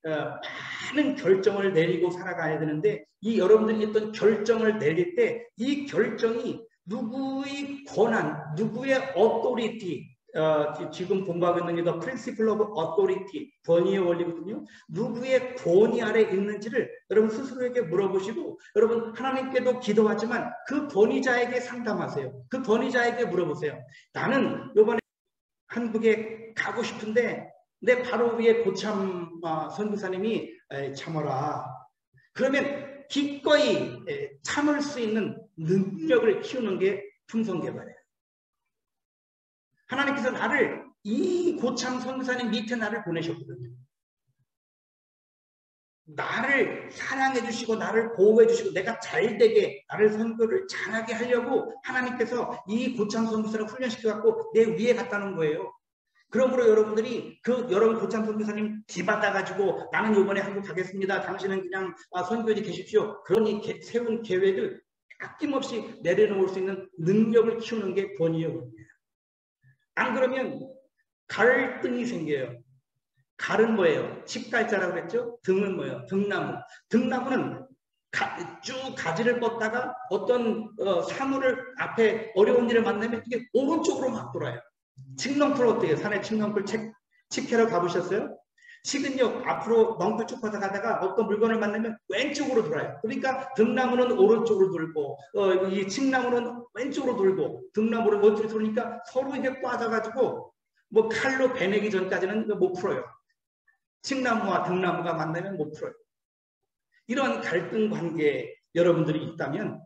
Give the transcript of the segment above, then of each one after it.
많은 결정을 내리고 살아가야 되는데 이 여러분들이 어떤 결정을 내릴 때 이 결정이 누구의 권한, 누구의 authority, 지금 공부하고 있는 게 The Principle of Authority, 권위의 원리거든요. 누구의 권위 아래 있는지를 여러분 스스로에게 물어보시고 여러분 하나님께도 기도하지만 그 권위자에게 상담하세요. 그 권위자에게 물어보세요. 나는 이번에 한국에 가고 싶은데 내 바로 위에 고참 선교사님이 참아라. 그러면 기꺼이 참을 수 있는 능력을 키우는 게 품성개발이에요. 하나님께서 나를 이 고참 선교사님 밑에 나를 보내셨거든요. 나를 사랑해 주시고 나를 보호해 주시고 내가 잘되게 나를 선교를 잘하게 하려고 하나님께서 이 고참 선교사를 훈련시켜 갖고 내 위에 갖다 놓은 거예요. 그러므로 여러분들이 여러분 고참 선교사님 뒤받아 가지고 나는 이번에 한국 가겠습니다. 당신은 그냥 선교지 계십시오. 그러니 세운 계획을 아낌없이 내려놓을 수 있는 능력을 키우는 게 권위의 원리예요. 안 그러면 갈등이 생겨요. 갈은 뭐예요? 칡갈자라고 그랬죠? 등은 뭐예요? 등나무. 등나무는 쭉 가지를 뻗다가 어떤 사물을 앞에 어려운 일을 만나면 이게 오른쪽으로 막 돌아요. 칡넝쿨 어때요? 산에 칡넝쿨 칡캐러 가보셨어요? 칡은요 앞으로 넝쿨 쭉 뻗어가다가 어떤 물건을 만나면 왼쪽으로 돌아요. 그러니까 등나무는 오른쪽으로 돌고 이 칡나무는 왼쪽으로 돌고 등나무는 오른쪽으로 돌으니까 서로 이게 꽈져가지고 뭐 칼로 베내기 전까지는 못 풀어요. 칡나무와 등나무가 만나면 못 풀어요. 이런 갈등 관계에 여러분들이 있다면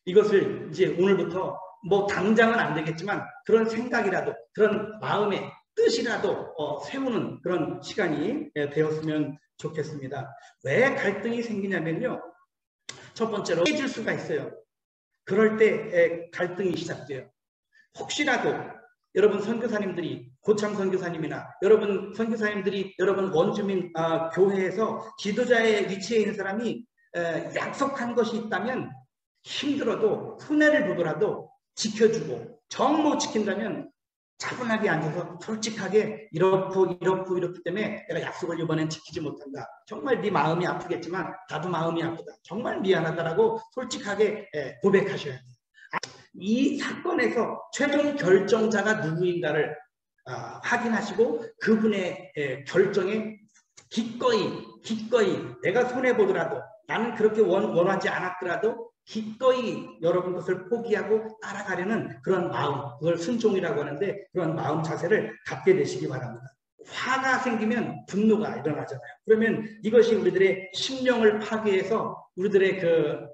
이것을 이제 오늘부터 뭐 당장은 안 되겠지만 그런 생각이라도 그런 마음의 뜻이라도 세우는 그런 시간이 되었으면 좋겠습니다. 왜 갈등이 생기냐면요. 첫 번째로 깨질 수가 있어요. 그럴 때 갈등이 시작돼요. 혹시라도 여러분 선교사님들이 고참 선교사님이나 여러분 선교사님들이 여러분 원주민 교회에서 지도자의 위치에 있는 사람이 약속한 것이 있다면 힘들어도 손해를 보더라도 지켜주고 정 못 지킨다면 차분하게 앉아서 솔직하게 이렇기 때문에 내가 약속을 이번엔 지키지 못한다. 정말 네 마음이 아프겠지만 나도 마음이 아프다. 정말 미안하다라고 솔직하게 고백하셔야 돼요. 이 사건에서 최종 결정자가 누구인가를 확인하시고 그분의 결정에 기꺼이 내가 손해보더라도 나는 그렇게 원하지 않았더라도 기꺼이 여러분 것을 포기하고 따라가려는 그런 마음, 그걸 순종이라고 하는데 그런 마음 자세를 갖게 되시기 바랍니다. 화가 생기면 분노가 일어나잖아요. 그러면 이것이 우리들의 심령을 파괴해서 우리들의 그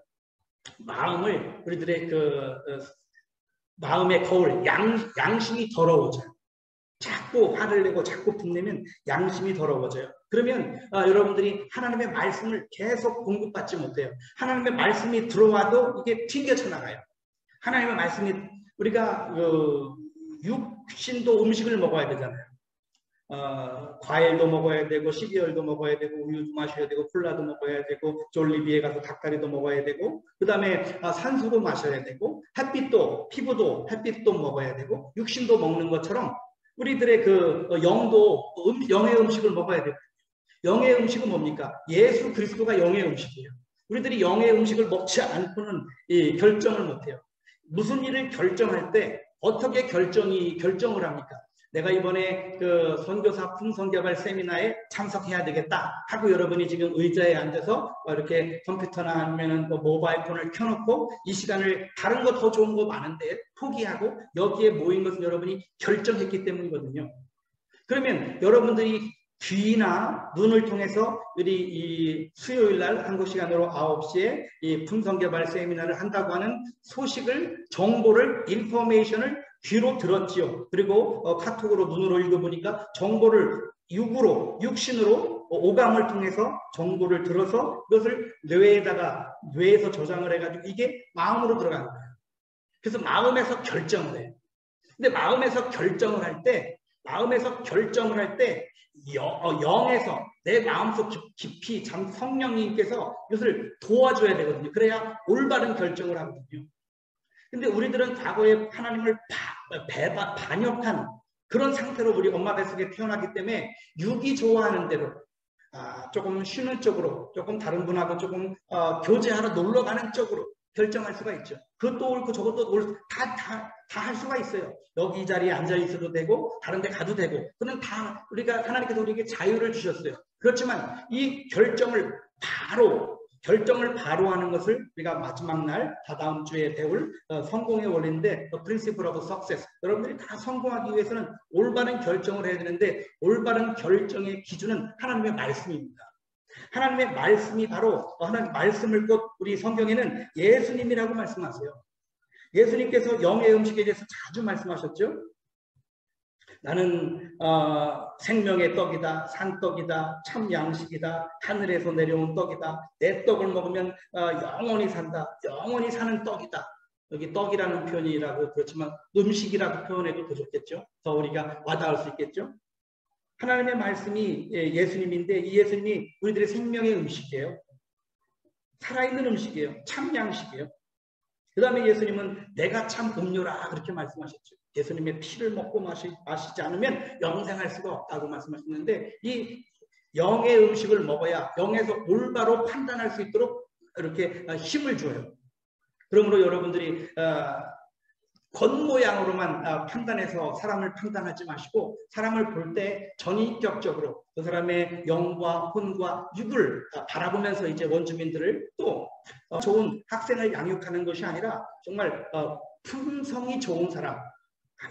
마음을 우리들의 마음의 거울, 양심이 더러워져요. 자꾸 화를 내고 자꾸 분내면 양심이 더러워져요. 그러면 여러분들이 하나님의 말씀을 계속 공급받지 못해요. 하나님의 말씀이 들어와도 이게 튕겨져 나가요. 하나님의 말씀이 우리가 육신도 음식을 먹어야 되잖아요. 과일도 먹어야 되고 시리얼도 먹어야 되고 우유도 마셔야 되고 콜라도 먹어야 되고 졸리비에 가서 닭다리도 먹어야 되고 그 다음에 산소도 마셔야 되고 피부도 햇빛도 먹어야 되고 육신도 먹는 것처럼 우리들의 영도 영의 음식을 먹어야 돼요. 영의 음식은 뭡니까? 예수 그리스도가 영의 음식이에요. 우리들이 영의 음식을 먹지 않고는 결정을 못해요. 무슨 일을 결정할 때 어떻게 결정을 합니까? 내가 이번에 선교사 품성개발 세미나에 참석해야 되겠다 하고 여러분이 지금 의자에 앉아서 이렇게 컴퓨터나 아니면 모바일 폰을 켜놓고 이 시간을 다른 거 더 좋은 거 많은데 포기하고 여기에 모인 것은 여러분이 결정했기 때문이거든요. 그러면 여러분들이 귀나 눈을 통해서 우리 이 수요일날 한국 시간으로 9시에 이 품성개발 세미나를 한다고 하는 정보를 인포메이션을 귀로 들었지요. 그리고 카톡으로 눈으로 읽어보니까 정보를 육신으로 오감을 통해서 정보를 들어서 이것을 뇌에서 저장을 해가지고 이게 마음으로 들어가는 거예요. 그래서 마음에서 결정을 해요. 근데 마음에서 결정을 할 때 영에서 내 마음속 깊이 성령님께서 이것을 도와줘야 되거든요. 그래야 올바른 결정을 하거든요. 근데 우리들은 과거에 하나님을 반역한 그런 상태로 우리 엄마 뱃속에 태어나기 때문에 육이 좋아하는 대로 조금 쉬는 쪽으로, 조금 다른 분하고 조금 교제하러 놀러 가는 쪽으로 결정할 수가 있죠. 그것도 옳고 저것도 옳고 다 할 수가 있어요. 여기 이 자리에 앉아 있어도 되고 다른 데 가도 되고. 그는 다 우리가 하나님께서 우리에게 자유를 주셨어요. 그렇지만 이 결정을 바로 하는 것을 우리가 마지막 날 다다음 주에 배울 성공의 원리인데 Principle of Success. 여러분들이 다 성공하기 위해서는 올바른 결정을 해야 되는데 올바른 결정의 기준은 하나님의 말씀입니다. 하나님의 말씀이 바로 하나님의 말씀을 곧 우리 성경에는 예수님이라고 말씀하세요. 예수님께서 영의 음식에 대해서 자주 말씀하셨죠. 나는 생명의 떡이다, 산떡이다, 참 양식이다, 하늘에서 내려온 떡이다. 내 떡을 먹으면 영원히 산다, 영원히 사는 떡이다. 여기 떡이라는 표현이라고 그렇지만 음식이라고 표현해도 더 좋겠죠. 더 우리가 와닿을 수 있겠죠. 하나님의 말씀이 예수님인데 이 예수님이 우리들의 생명의 음식이에요. 살아있는 음식이에요. 참 양식이에요. 그 다음에 예수님은 내가 참 음료라 그렇게 말씀하셨죠. 예수님의 피를 먹고 마시지 않으면 영생할 수가 없다고 말씀하셨는데 이 영의 음식을 먹어야 영에서 올바로 판단할 수 있도록 이렇게 힘을 줘요. 그러므로 여러분들이 겉모양으로만 판단해서 사람을 판단하지 마시고 것을 볼 때 전인격적으로 그 사람의 영과 혼과 육을 바라보면서 이제 원주민들을 또 좋은 학생을 양육하는 것이 아니라 정말 품성이 좋은 사람.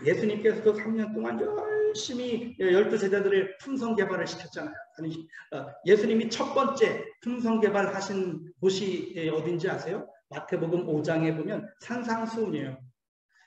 예수님께서도 3년 동안 열심히 12제자들을 품성 개발을 시켰잖아요. 예수님이 첫 번째 품성 개발하신 곳이 어딘지 아세요? 마태복음 5장에 보면 산상수훈이에요.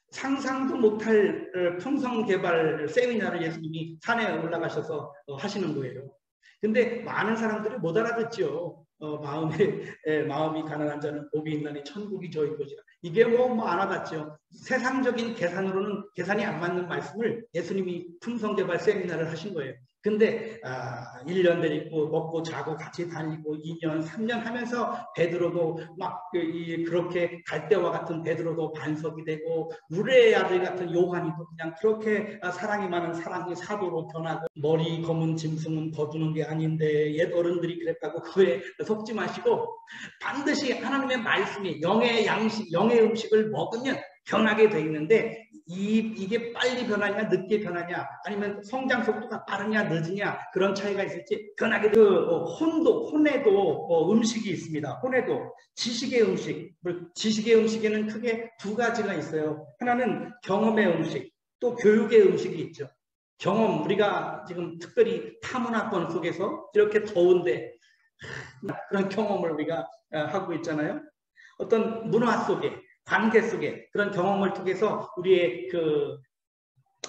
상상도 못할 품성 개발 세미나를 예수님이 산에 올라가셔서 하시는 거예요. 근데 많은 사람들이 못 알아듣죠. 마음이 가난한 자는 복이 있나니 천국이 저희 것이라. 이게 뭐 안 와닿죠. 세상적인 계산으로는 계산이 안 맞는 말씀을 예수님이 품성 개발 세미나를 하신 거예요. 근데 1년 데리고 먹고 자고 같이 다니고 2년 3년 하면서 베드로도 막 그렇게 갈대와 같은 베드로도 반석이 되고 우레의 아들 같은 요한이도 그냥 그렇게 사랑이 많은 사랑의 사도로 변하고 머리 검은 짐승은 거두는 게 아닌데 옛 어른들이 그랬다고 그에 속지 마시고 반드시 하나님의 말씀이 영의 양식, 영의 음식을 먹으면 변하게 돼 있는데 이게 빨리 변하냐 늦게 변하냐 아니면 성장 속도가 빠르냐 늦으냐 그런 차이가 있을지 변하게 혼에도 음식이 있습니다. 혼에도 지식의 음식, 지식의 음식에는 크게 두 가지가 있어요. 하나는 경험의 음식, 또 교육의 음식이 있죠. 경험, 우리가 지금 특별히 타문화권 속에서 이렇게 더운데 그런 경험을 우리가 하고 있잖아요. 어떤 문화 속에 관계 속에 그런 경험을 통해서 우리의 그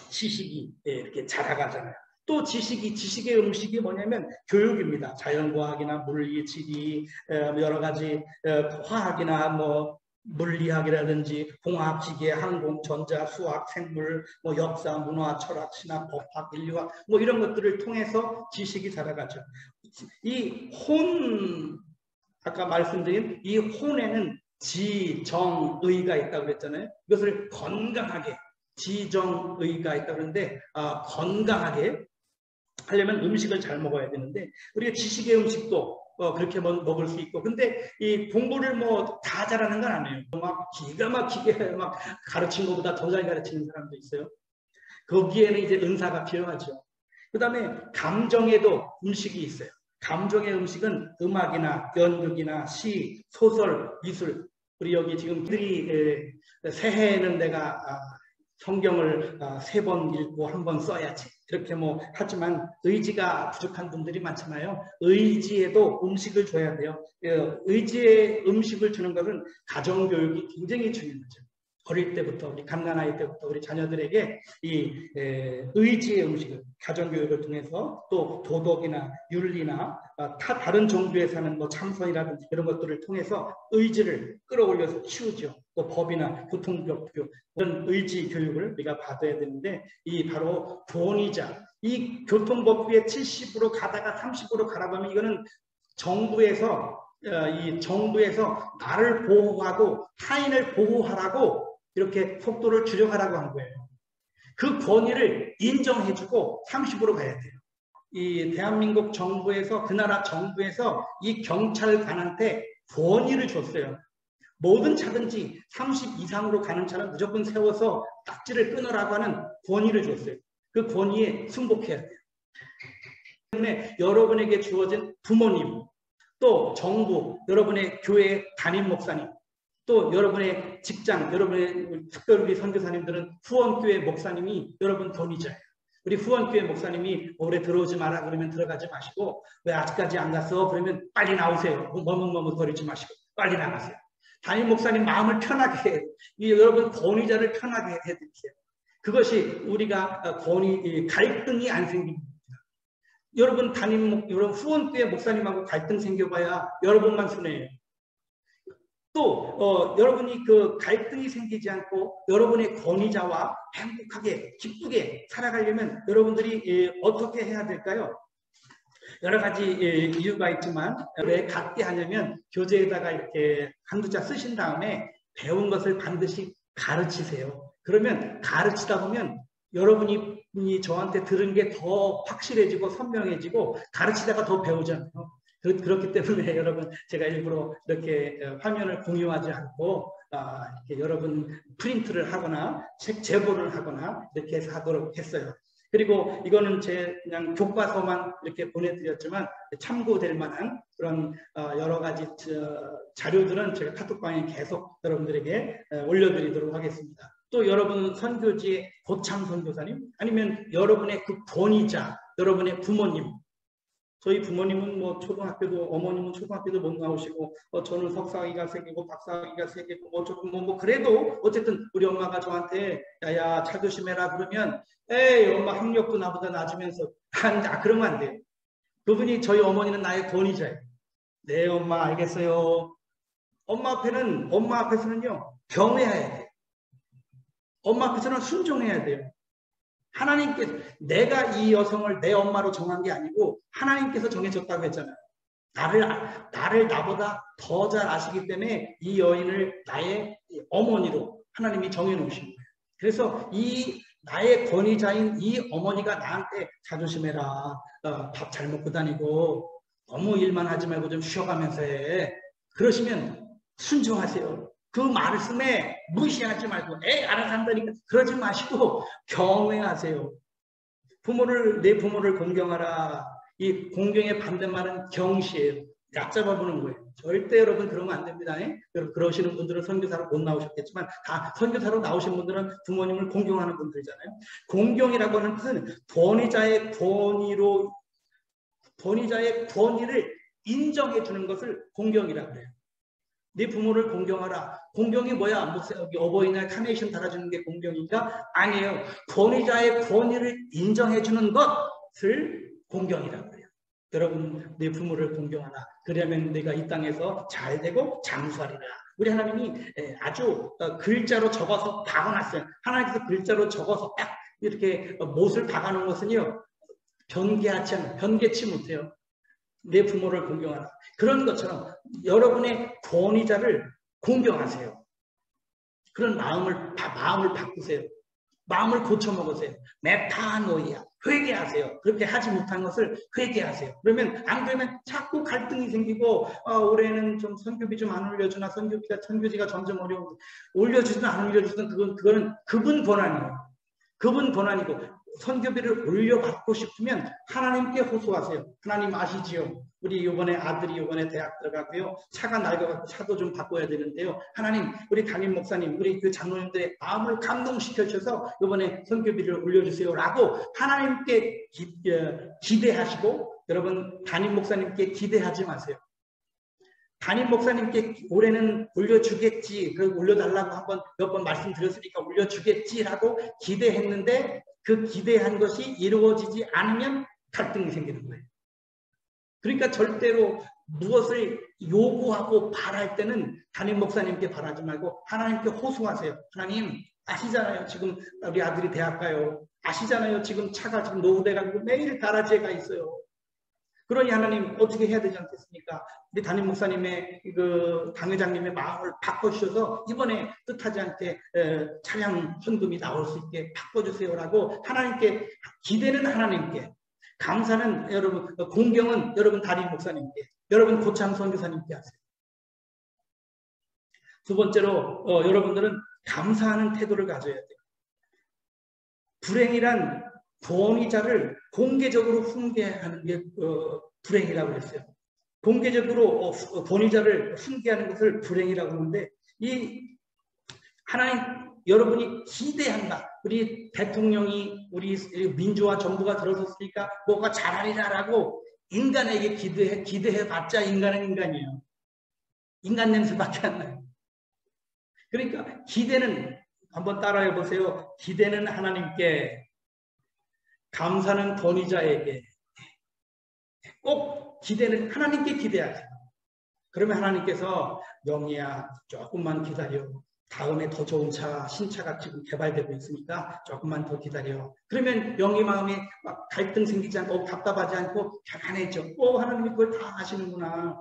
지식이 이렇게 자라가잖아요. 또 지식의 음식이 뭐냐면 교육입니다. 자연과학이나 물리, 지리, 여러 가지 화학이나 뭐 물리학이라든지 공학, 기계, 항공, 전자, 수학, 생물, 뭐 역사, 문화, 철학, 신학, 법학, 인류학 뭐 이런 것들을 통해서 지식이 자라가죠. 아까 말씀드린 이 혼에는 지정의가 있다고 그랬잖아요. 이것을 건강하게 지정의가 있다고 그러는데 건강하게 하려면 음식을 잘 먹어야 되는데 우리가 지식의 음식도 그렇게 먹을 수 있고 근데 이 공부를 뭐 다 잘하는 건 아니에요. 막 기가 막히게 막 가르친 것보다 더 잘 가르치는 사람도 있어요. 거기에는 이제 은사가 필요하죠. 그 다음에 감정에도 음식이 있어요. 감정의 음식은 음악이나 연극이나 시, 소설, 미술. 우리 여기 지금 새해에는 내가 성경을 3번 읽고 1번 써야지. 그렇게 뭐 하지만 의지가 부족한 분들이 많잖아요. 의지에도 음식을 줘야 돼요. 의지에 음식을 주는 것은 가정교육이 굉장히 중요하죠. 어릴 때부터 우리 갓난아이 때부터 우리 자녀들에게 이 의지의 음식을 가정교육을 통해서 또 도덕이나 윤리나 다른 종교에 사는 뭐 참선이라든지 이런 것들을 통해서 의지를 끌어올려서 키우죠. 또 법이나 교통법 이런 의지 교육을 우리가 받아야 되는데 이 바로 교훈이자 이 교통법규에 70으로 가다가 30으로 가라보면 이거는 정부에서 나를 보호하고 타인을 보호하라고 이렇게 속도를 줄여가라고 한 거예요. 그 권위를 인정해주고 30으로 가야 돼요. 이 대한민국 정부에서 그 나라 정부에서 이 경찰관한테 권위를 줬어요. 모든 차든지 30 이상으로 가는 차는 무조건 세워서 딱지를 끊으라고 하는 권위를 줬어요. 그 권위에 순복해야 돼요. 때문에 여러분에게 주어진 부모님, 또 정부, 여러분의 교회 담임 목사님, 또 여러분의 직장, 여러분의 특별히 선교사님들은 후원교회 목사님이 여러분 권위자예요. 우리 후원교회 목사님이 올해 들어오지 마라 그러면 들어가지 마시고, 왜 아직까지 안 갔어? 그러면 빨리 나오세요. 머뭇머뭇거리지 마시고 빨리 나가세요. 담임 목사님 마음을 편하게 해요. 여러분 권위자를 편하게 해드리세요. 그것이 우리가 갈등이 안 생깁니다. 여러분 여러분 후원교회 목사님하고 갈등 생겨봐야 여러분만 손해예요. 또 여러분이 그 갈등이 생기지 않고 여러분의 권위자와 행복하게 기쁘게 살아가려면 여러분들이 어떻게 해야 될까요? 여러 가지 이유가 있지만 왜 같게 하냐면 교재에다가 이렇게 한두 자 쓰신 다음에 배운 것을 반드시 가르치세요. 그러면 가르치다 보면 여러분이 저한테 들은 게 더 확실해지고 선명해지고 가르치다가 더 배우잖아요. 그렇기 때문에 여러분 제가 일부러 이렇게 화면을 공유하지 않고 이렇게 여러분 프린트를 하거나 책 제보를 하거나 이렇게 해서 하도록 했어요. 그리고 이거는 제 그냥 교과서만 이렇게 보내드렸지만 참고될 만한 그런 여러 가지 자료들은 제가 카톡방에 계속 여러분들에게 올려드리도록 하겠습니다. 또 여러분 선교지의 고참 선교사님 아니면 여러분의 그 권위자, 여러분의 부모님, 저희 부모님은 뭐 초등학교도 어머님은 초등학교도 못 나오시고 저는 석사학위가 3개고 박사학위가 3개고 뭐 조금 뭐 그래도 어쨌든 우리 엄마가 저한테 야야 잘 조심해라 그러면 에이 엄마 학력도 나보다 낮으면서 그러면 안 돼요. 그분이 저희 어머니는 나의 권위자예요. 네 엄마 알겠어요. 엄마 앞에서는요 경외해야 돼요. 엄마 앞에서는 순종해야 돼요. 하나님께서 내가 이 여성을 내 엄마로 정한 게 아니고 하나님께서 정해줬다고 했잖아요. 나를 나보다 더 잘 아시기 때문에 이 여인을 나의 어머니로 하나님이 정해놓으신 거예요. 그래서 이 나의 권위자인 이 어머니가 나한테 자조심해라. 밥 잘 먹고 다니고 너무 일만 하지 말고 좀 쉬어가면서 해. 그러시면 순종하세요. 그 말씀에 무시하지 말고 알아서 한다니까 그러지 마시고 경외하세요. 내 부모를 공경하라. 이 공경의 반대말은 경시예요. 얕잡아 보는 거예요. 절대 여러분 그러면 안 됩니다. 여러분 그러시는 분들은 선교사로 못 나오셨겠지만 다 선교사로 나오신 분들은 부모님을 공경하는 분들이잖아요. 공경이라고 하는 뜻은 권위자의 권위를 인정해 주는 것을 공경이라고 해요. 네 부모를 공경하라. 공경이 뭐야? 여기 어버이날 카네이션 달아주는 게 공경인가? 아니에요. 권위자의 권위를 인정해주는 것을 공경이라고 해요. 여러분 네 부모를 공경하라. 그러면 내가 이 땅에서 잘되고 장수하리라. 우리 하나님이 아주 글자로 적어서 박아놨어요. 하나님께서 글자로 적어서 딱 이렇게 못을 박아놓은 것은요. 변개치 못해요. 내 부모를 공경하라. 그런 것처럼 여러분의 권위자를 공경하세요. 그런 마음을 바꾸세요. 마음을 고쳐먹으세요. 메타노이아. 회개하세요. 그렇게 하지 못한 것을 회개하세요. 그러면 안 그러면 자꾸 갈등이 생기고 올해는 좀 선교비 좀 안 올려주나 선교지가 점점 어려운데 올려주든 안 올려주든 그거는 그분 권한이에요. 그분 권한이고 선교비를 올려받고 싶으면 하나님께 호소하세요. 하나님 아시지요? 우리 이번에 아들이 이번에 대학 들어가고요. 차가 낡아가지고 차도 좀 바꿔야 되는데요. 하나님, 우리 담임 목사님, 우리 그 장로님들의 마음을 감동시켜 주셔서 이번에 선교비를 올려주세요라고 하나님께 기대하시고 여러분 담임 목사님께 기대하지 마세요. 담임 목사님께 올해는 올려주겠지, 올려달라고 몇 번 말씀드렸으니까 올려주겠지라고 기대했는데 그 기대한 것이 이루어지지 않으면 갈등이 생기는 거예요. 그러니까 절대로 무엇을 요구하고 바랄 때는 담임 목사님께 바라지 말고 하나님께 호소하세요. 하나님 아시잖아요. 지금 우리 아들이 대학 가요. 아시잖아요. 지금 차가 지금 노후돼가지고 매일 가라지에 가 있어요. 그러니 하나님 어떻게 해야 되지 않겠습니까? 우리 담임 목사님의 그 당회장님의 마음을 바꿔주셔서 이번에 뜻하지 않게 차량 현금이 나올 수 있게 바꿔주세요라고 하나님께 기대는 하나님께 감사는 여러분, 공경은 여러분 담임 목사님께, 여러분 고참 선교사님께 하세요. 두 번째로 여러분들은 감사하는 태도를 가져야 돼요. 불행이란 권위자를 공개적으로 훈계하는 게 불행이라고 했어요. 공개적으로 권위자를 훈계하는 것을 불행이라고 하는데, 이 하나님 여러분이 기대한다. 우리 대통령이 우리 민주화 정부가 들어섰으니까 뭐가 잘하리라라고 인간에게 기대해봤자 인간은 인간이에요. 인간 냄새밖에 안 나요. 그러니까 기대는 한번 따라해 보세요. 기대는 하나님께, 감사는 권위자에게. 꼭 기대는 하나님께 기대하세요. 그러면 하나님께서 영희야 조금만 기다려. 다음에 더 좋은 차, 신차가 지금 개발되고 있으니까 조금만 더 기다려. 그러면 영희 마음에 막 갈등 생기지 않고 답답하지 않고 편안해져. 하나님이 그걸 다 아시는구나.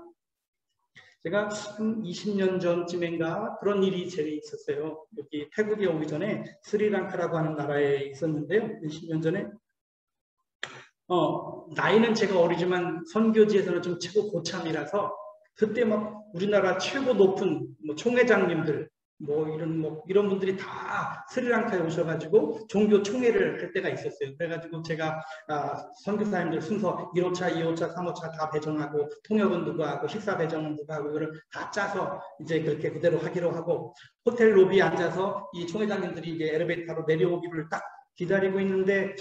제가 한 20년 전쯤인가 그런 일이 제게 있었어요. 여기 태국에 오기 전에 스리랑카라고 하는 나라에 있었는데요. 20년 전에 나이는 제가 어리지만 선교지에서는 좀 최고 고참이라서 그때 막 우리나라 최고 높은 총회장님들 이런 분들이 다 스리랑카에 오셔가지고 종교 총회를 할 때가 있었어요. 그래가지고 제가 선교사님들 순서 1호차, 2호차, 3호차 다 배정하고 통역은 누가 하고 식사 배정은 누가 하고 이걸 다 짜서 이제 그렇게 그대로 하기로 하고 호텔 로비에 앉아서 이 총회장님들이 이제 엘리베이터로 내려오기를 딱 기다리고 있는데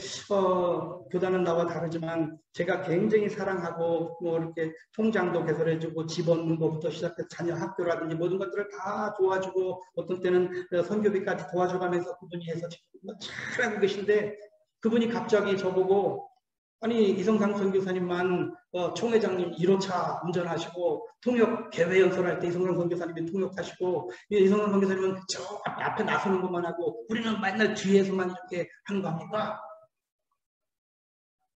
교단은 나와 다르지만 제가 굉장히 사랑하고 이렇게 통장도 개설해주고 집 얻는 것부터 시작해서 자녀 학교라든지 모든 것들을 다 도와주고 어떤 때는 선교비까지 도와줘가면서 그분이 해서 잘하고 계신데 그분이 갑자기 저보고 아니 이성상 선교사님만 총회장님 1호차 운전하시고 통역 개회 연설할 때 이성상 선교사님이 통역하시고 이성상 선교사님은 저 앞에 나서는 것만 하고 우리는 맨날 뒤에서만 이렇게 하는 겁니까?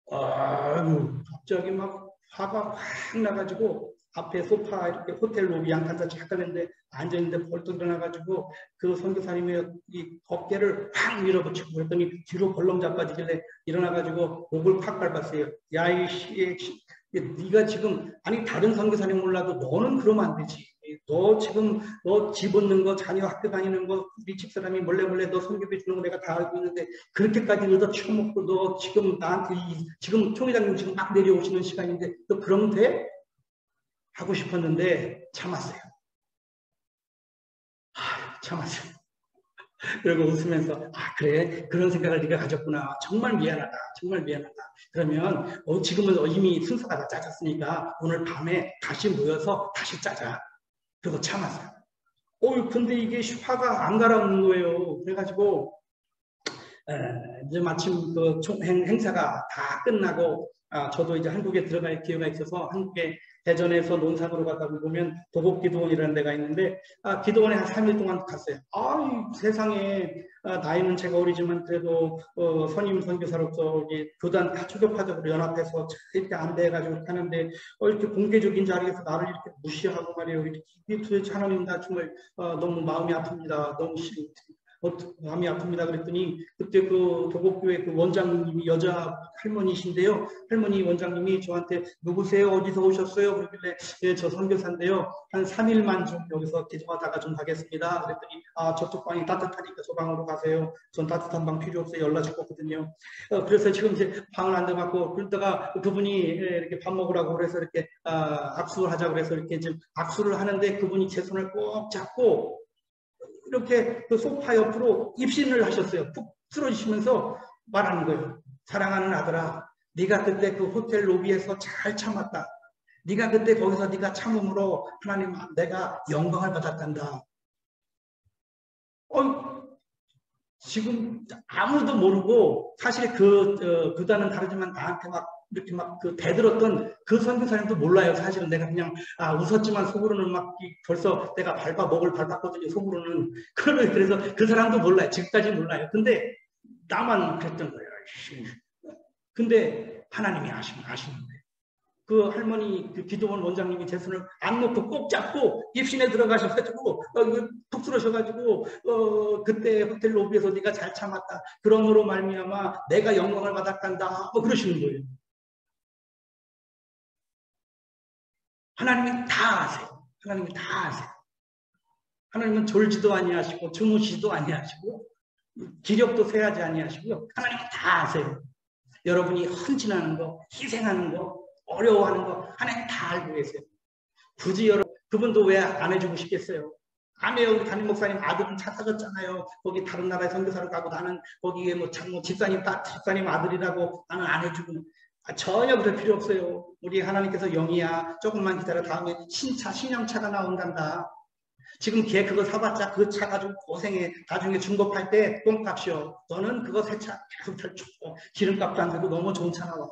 갑자기 막 화가 확 나가지고 앞에 소파 이렇게 호텔 로비 양칸자 잠깐 했는데 앉아있는데 벌떡 일어나가지고 그 선교사님의 이 어깨를 확 밀어붙이고 그랬더니 뒤로 벌렁 자빠지길래 일어나가지고 목을 팍 밟았어요. 야 이씨, 네가 지금 아니 다른 선교사님 몰라도 너는 그러면 안 되지. 너 지금 너 집 얻는 거 자녀 학교 다니는 거 우리 집사람이 몰래 너 선교비 주는 거 내가 다 알고 있는데 그렇게까지 얻어 쳐먹고 너 지금 나한테 지금 총회장님 지금 막 내려오시는 시간인데 너 그러면 돼? 하고 싶었는데 참았어요. 참았어요. 그리고 웃으면서 그래 그런 생각을 네가 가졌구나. 정말 미안하다. 정말 미안하다. 그러면 지금은 이미 순서가 다 짜졌으니까 오늘 밤에 다시 모여서 다시 짜자. 그리고 참았어요. 근데 이게 화가 안 가라앉는 거예요. 그래가지고 이제 마침 그 행사가 다 끝나고 저도 이제 한국에 들어갈 기회가 있어서 한국에 대전에서 논산으로 가다 보면 도곡기도원이라는 데가 있는데 기도원에 한 3일 동안 갔어요. 세상에 나이는 제가 어리지만 그래도 선임 선교사로서 교단 다 초교파적으로 연합해서 이렇게 안대해가지고 하는데 이렇게 공개적인 자리에서 나를 이렇게 무시하고 말이에요. 이게 도대체 하나님 나 정말 너무 마음이 아픕니다. 너무 마음이 아픕니다. 그랬더니 그때 그 도곡교회 그 원장님이 여자 할머니신데요. 할머니 원장님이 저한테 누구세요? 어디서 오셨어요? 그러길래 저 선교사인데요. 한 3일만 좀 여기서 기도하다가 좀 가겠습니다. 그랬더니 저쪽 방이 따뜻하니까 저 방으로 가세요. 전 따뜻한 방 필요 없어요. 연락 줬거든요. 그래서 지금 이제 방을 앉아갖고 그러다가 그분이 이렇게 밥 먹으라고 그래서 이렇게 악수를 하자고 그래서 이렇게 지금 악수를 하는데 그분이 제 손을 꼭 잡고 이렇게 그 소파 옆으로 입신을 하셨어요. 푹 쓰러지시면서 말하는 거예요. 사랑하는 아들아, 네가 그때 그 호텔 로비에서 잘 참았다. 네가 그때 거기서 네가 참음으로 하나님 내가 영광을 받았단다. 지금 아무도 모르고 사실 그다는 다르지만 나한테 막 이렇게 막 대들었던 그 선교사님도 몰라요. 사실은 내가 그냥 웃었지만 속으로는 막 벌써 내가 목을 밟았거든요. 속으로는. 그래서 그 사람도 몰라요. 지금까지 몰라요. 근데 나만 그랬던 거예요. 근데 하나님이 아시는데 그 할머니 그 기도원 원장님이 제 손을 안 놓고 꼭 잡고 입신에 들어가셔가지고 푹 쓰러셔가지고 그때 호텔 로비에서 네가 잘 참았다. 그러므로 말미암아 내가 영광을 받았단다. 그러시는 거예요. 하나님이 다 아세요. 하나님이 다 아세요. 하나님은 졸지도 아니하시고 주무시지도 아니하시고 기력도 세하지 아니하시고요. 하나님은 다 아세요. 여러분이 헌신하는 거, 희생하는 거, 어려워하는 거 하나님 다 알고 계세요. 굳이 여러분 그분도 왜 안 해주고 싶겠어요? 안 해요. 우리 담임 목사님 아들은 차 사줬잖아요. 거기 다른 나라에 선교사를 가고 나는 거기에 뭐 집사님 아들이라고 나는 안 해주고 전혀 그럴 필요 없어요. 우리 하나님께서 영이야. 조금만 기다려 다음에 신형차가 나온단다. 지금 걔 그거 사봤자 그 차 가지고 고생해. 나중에 중고팔 때 똥값이요. 너는 그거 새 차 계속 펼치고 기름값도 안 들고 너무 좋은 차 나와.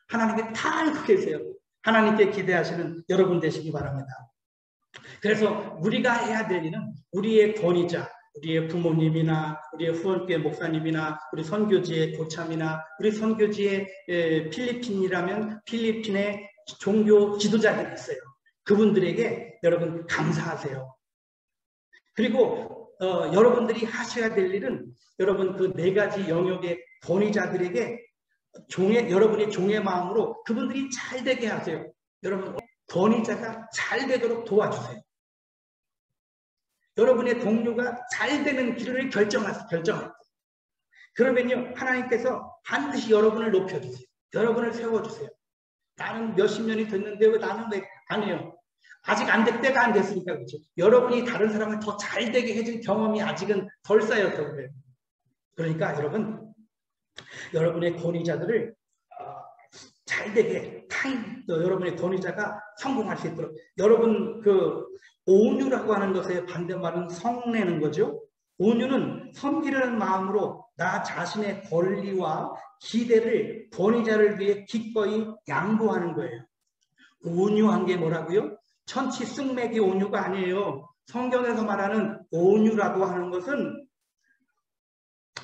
하나님께 다 알고 계세요. 하나님께 기대하시는 여러분 되시기 바랍니다. 그래서 우리가 해야 될 일은 우리의 권위자, 우리의 부모님이나 우리의 후원교회 목사님이나 우리 선교지의 고참이나 우리 선교지의 필리핀이라면 필리핀의 종교 지도자들이 있어요. 그분들에게 여러분 감사하세요. 그리고 여러분들이 하셔야 될 일은 여러분 그 네 가지 영역의 권위자들에게 여러분의 종의 마음으로 그분들이 잘 되게 하세요. 여러분 권위자가 잘 되도록 도와주세요. 여러분의 동료가 잘 되는 길을 결정하세요. 그러면요 하나님께서 반드시 여러분을 높여주세요. 여러분을 세워주세요. 나는 몇십 년이 됐는데 왜 나는 왜 안 해요? 아직 안 될 때가 안 됐으니까 그렇죠. 여러분이 다른 사람을 더 잘 되게 해준 경험이 아직은 덜 쌓여서 그래요. 그러니까 여러분의 권위자들을 잘 되게 여러분의 권위자가 성공할 수 있도록 여러분 그 온유라고 하는 것의 반대말은 성내는 거죠. 온유는 섬기려는 마음으로 나 자신의 권리와 기대를 권위자를 위해 기꺼이 양보하는 거예요. 온유한 게 뭐라고요? 천치 쑥맥이 온유가 아니에요. 성경에서 말하는 온유라고 하는 것은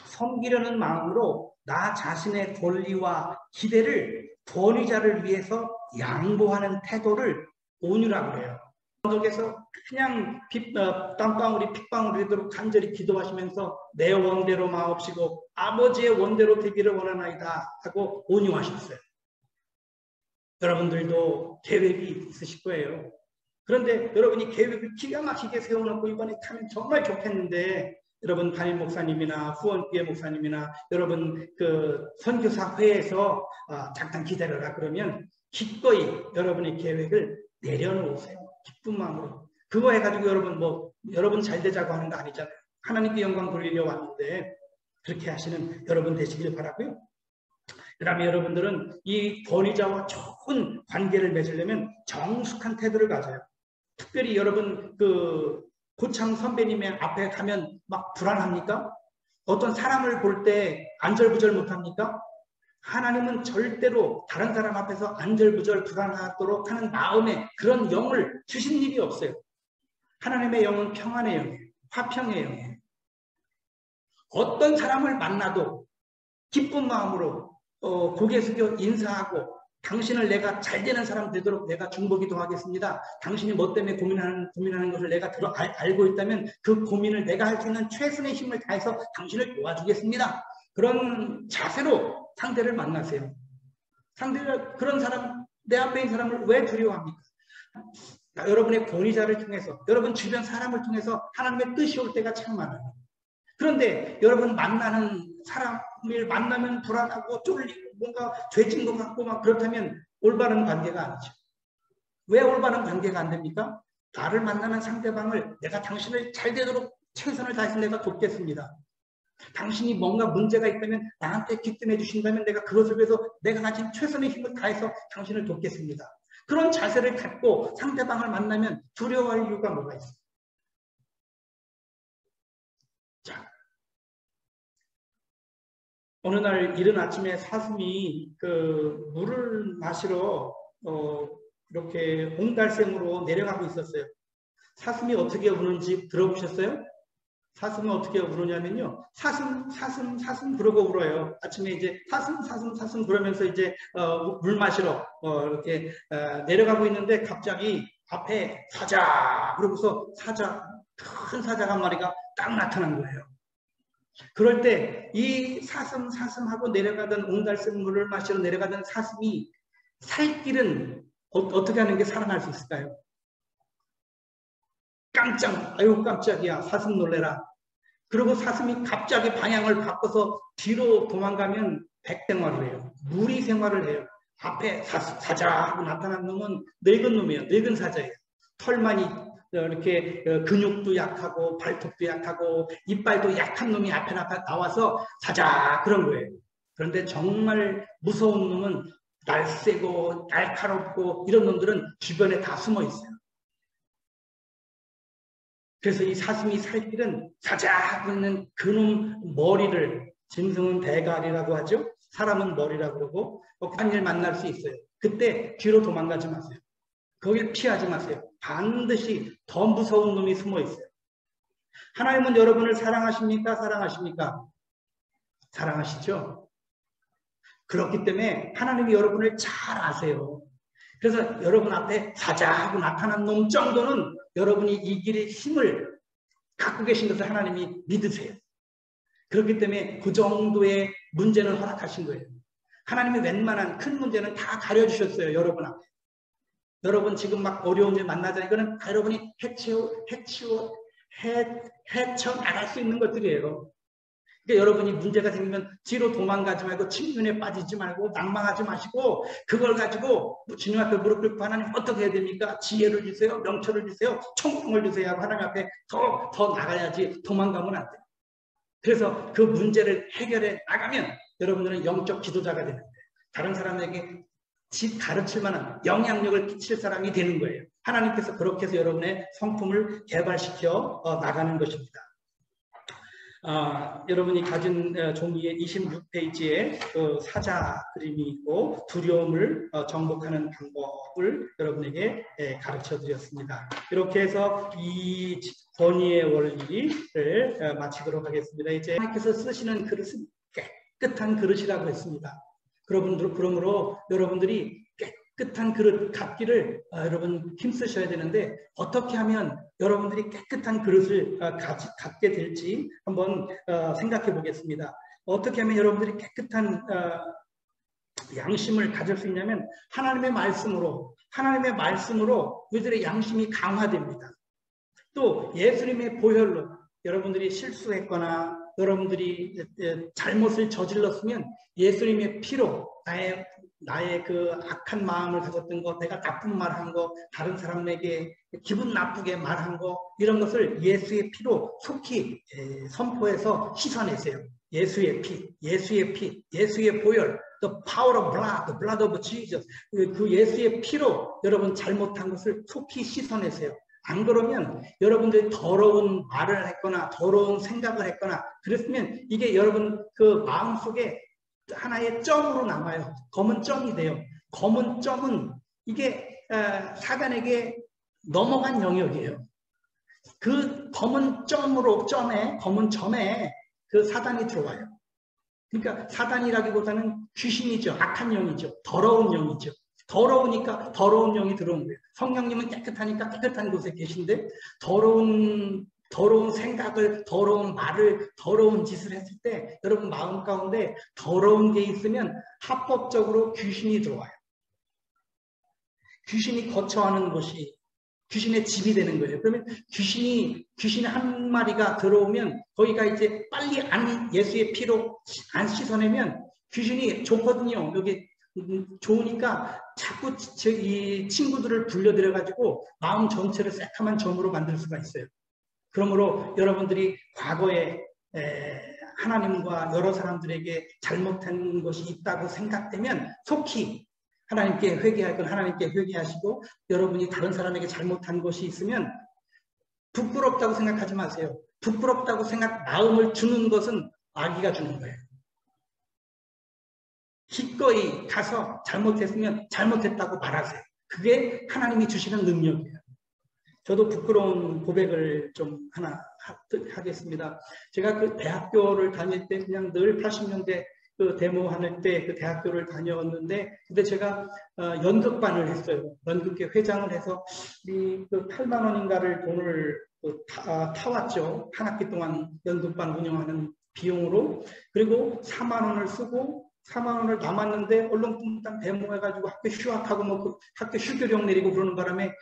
섬기려는 마음으로 나 자신의 권리와 기대를 권위자를 위해서 양보하는 태도를 온유라고 해요. 성경에서 그냥 땀방울이 핏방울이 되도록 간절히 기도하시면서 내 원대로 마옵시고 아버지의 원대로 되기를 원하나이다 하고 온유하셨어요. 여러분들도 계획이 있으실 거예요. 그런데 여러분이 계획을 기가 막히게 세워놓고 이번에 가면 정말 좋겠는데 여러분 담임 목사님이나 후원교회 목사님이나 여러분 그 선교사 회에서 잠깐 기다려라 그러면 기꺼이 여러분의 계획을 내려놓으세요. 기쁜 마음으로. 그거 해가지고 여러분 잘 되자고 하는 거 아니잖아요. 하나님께 영광 돌리려 왔는데 그렇게 하시는 여러분 되시길 바라고요. 그 다음에 여러분들은 이 권위자와 좋은 관계를 맺으려면 정숙한 태도를 가져요. 특별히 여러분 그 고참 선배님의 앞에 가면 막 불안합니까? 어떤 사람을 볼 때 안절부절 못합니까? 하나님은 절대로 다른 사람 앞에서 안절부절 불안하도록 하는 마음에 그런 영을 주신 일이 없어요. 하나님의 영은 평안의 영이에요. 화평의 영이에요. 어떤 사람을 만나도 기쁜 마음으로 고개 숙여 인사하고 당신을 내가 잘 되는 사람 되도록 내가 중보기도 하겠습니다. 당신이 뭐 때문에 고민하는 것을 내가 알고 있다면 그 고민을 내가 할 수 있는 최선의 힘을 다해서 당신을 도와주겠습니다. 그런 자세로 상대를 만나세요. 그런 사람, 내 앞에 있는 사람을 왜 두려워합니까? 여러분의 권위자를 통해서, 여러분 주변 사람을 통해서 하나님의 뜻이 올 때가 참 많아요. 그런데 여러분 만나는 사람을 만나면 불안하고 쫄리고 뭔가 죄진 것 같고 막 그렇다면 올바른 관계가 아니죠. 왜 올바른 관계가 안 됩니까? 나를 만나는 상대방을 내가 당신을 잘 되도록 최선을 다해서 내가 돕겠습니다. 당신이 뭔가 문제가 있다면 나한테 귀뜸해 주신다면 내가 그것을 위해서 내가 가진 최선의 힘을 다해서 당신을 돕겠습니다. 그런 자세를 갖고 상대방을 만나면 두려워할 이유가 뭐가 있어요? 자, 어느 날 이른 아침에 사슴이 그 물을 마시러 이렇게 옹달샘으로 내려가고 있었어요. 사슴이 어떻게 우는지 들어보셨어요? 사슴은 어떻게 우느냐면요. 사슴 그러고 울어요. 아침에 이제 사슴 그러면서 이제 물 마시러 이렇게 내려가고 있는데 갑자기 앞에 사자 그러고서 큰 사자가 한 마리가 딱 나타난 거예요. 그럴 때 이 사슴하고 내려가던 옹달샘 물을 마시러 내려가던 사슴이 살 길은 어떻게 하는 게 사랑할 수 있을까요? 아유 깜짝이야, 사슴 놀래라. 그리고 사슴이 갑자기 방향을 바꿔서 뒤로 도망가면 백생활을 해요. 무리 생활을 해요. 앞에 사자 하고 나타난 놈은 늙은 놈이에요. 늙은 사자예요. 털만이 이렇게 근육도 약하고 발톱도 약하고 이빨도 약한 놈이 앞에 나와서 사자 그런 거예요. 그런데 정말 무서운 놈은 날쌔고 날카롭고 이런 놈들은 주변에 다 숨어 있어요. 그래서 이 사슴이 살 길은 사자 하고 있는 그놈 머리를, 짐승은 대가리라고 하죠. 사람은 머리라고 그러고 한 일 만날 수 있어요. 그때 뒤로 도망가지 마세요. 거길 피하지 마세요. 반드시 더 무서운 놈이 숨어 있어요. 하나님은 여러분을 사랑하십니까? 사랑하십니까? 사랑하시죠? 그렇기 때문에 하나님이 여러분을 잘 아세요. 그래서 여러분 앞에 사자하고 나타난 놈 정도는 여러분이 이 길의 힘을 갖고 계신 것을 하나님이 믿으세요. 그렇기 때문에 그 정도의 문제는 허락하신 거예요. 하나님이 웬만한 큰 문제는 다 가려주셨어요. 여러분 앞에. 여러분 지금 막 어려운 일 만나잖아요. 이거는 다 여러분이 헤쳐나갈 수 있는 것들이에요. 그러니까 여러분이 문제가 생기면 뒤로 도망가지 말고 침륜에 빠지지 말고 낭망하지 마시고 그걸 가지고 주님 앞에 무릎 꿇고 하나님 어떻게 해야 됩니까? 지혜를 주세요. 명철을 주세요. 총명을 주세요. 하고 하나님 앞에 더 나가야지 도망가면 안 돼요. 그래서 그 문제를 해결해 나가면 여러분들은 영적 지도자가 되는 거예요. 다른 사람에게 가르칠 만한 영향력을 끼칠 사람이 되는 거예요. 하나님께서 그렇게 해서 여러분의 성품을 개발시켜 나가는 것입니다. 여러분이 가진 종이의 26페이지에 그 사자 그림이 있고 두려움을 정복하는 방법을 여러분에게 가르쳐 드렸습니다. 이렇게 해서 이 권위의 원리를 마치도록 하겠습니다. 이제 하나님께서 쓰시는 그릇은 깨끗한 그릇이라고 했습니다. 그러므로 여러분들이 깨끗한 그릇 갖기를 여러분 힘쓰셔야 되는데 어떻게 하면 여러분들이 깨끗한 그릇을 갖게 될지 한번 생각해 보겠습니다. 어떻게 하면 여러분들이 깨끗한 양심을 가질 수 있냐면 하나님의 말씀으로 우리들의 양심이 강화됩니다. 또 예수님의 보혈로 여러분들이 실수했거나 여러분들이 잘못을 저질렀으면 예수님의 피로 나의 그 악한 마음을 가졌던 것, 내가 나쁜 말 한 거, 다른 사람에게 기분 나쁘게 말한 거, 이런 것을 예수의 피로 속히 선포해서 씻어내세요. 예수의 피, 예수의 보혈, the power of blood, the blood of Jesus. 그 예수의 피로 여러분 잘못한 것을 속히 씻어내세요. 안 그러면 여러분들이 더러운 말을 했거나 더러운 생각을 했거나 그랬으면 이게 여러분 그 마음속에 하나의 점으로 남아요. 검은 점이 돼요. 검은 점은 이게 사단에게 넘어간 영역이에요. 그 검은 점에 그 사단이 들어와요. 그러니까 사단이라기보다는 귀신이죠. 악한 영이죠. 더러운 영이죠. 더러우니까 더러운 영이 들어온 거예요. 성령님은 깨끗하니까 깨끗한 곳에 계신데 더러운 생각을, 더러운 말을, 더러운 짓을 했을 때 여러분 마음 가운데 더러운 게 있으면 합법적으로 귀신이 들어와요. 귀신이 거처하는 곳이 귀신의 집이 되는 거예요. 그러면 귀신 한 마리가 들어오면 거기가 이제 빨리 예수의 피로 안 씻어내면 귀신이 좋거든요. 여기 좋으니까 자꾸 이 친구들을 불려들여 가지고 마음 전체를 새카만 점으로 만들 수가 있어요. 그러므로 여러분들이 과거에 하나님과 여러 사람들에게 잘못한 것이 있다고 생각되면 속히 하나님께 회개할 건 하나님께 회개하시고 여러분이 다른 사람에게 잘못한 것이 있으면 부끄럽다고 생각하지 마세요. 부끄럽다고 마음을 주는 것은 마귀가 주는 거예요. 기꺼이 가서 잘못했으면 잘못했다고 말하세요. 그게 하나님이 주시는 능력이에요. 저도 부끄러운 고백을 좀 하나 하겠습니다. 제가 그 대학교를 다닐 때 그냥 늘 80년대 그 데모하는 때 그 대학교를 다녔는데 근데 제가 연극반을 했어요. 연극회 회장을 해서 그 8만 원인가를 돈을 타왔죠. 한 학기 동안 연극반 운영하는 비용으로. 그리고 4만 원을 쓰고 4만 원을 남았는데 얼렁뚱땅 데모해가지고 학교 휴학하고 뭐 그 학교 휴교령 내리고 그러는 바람에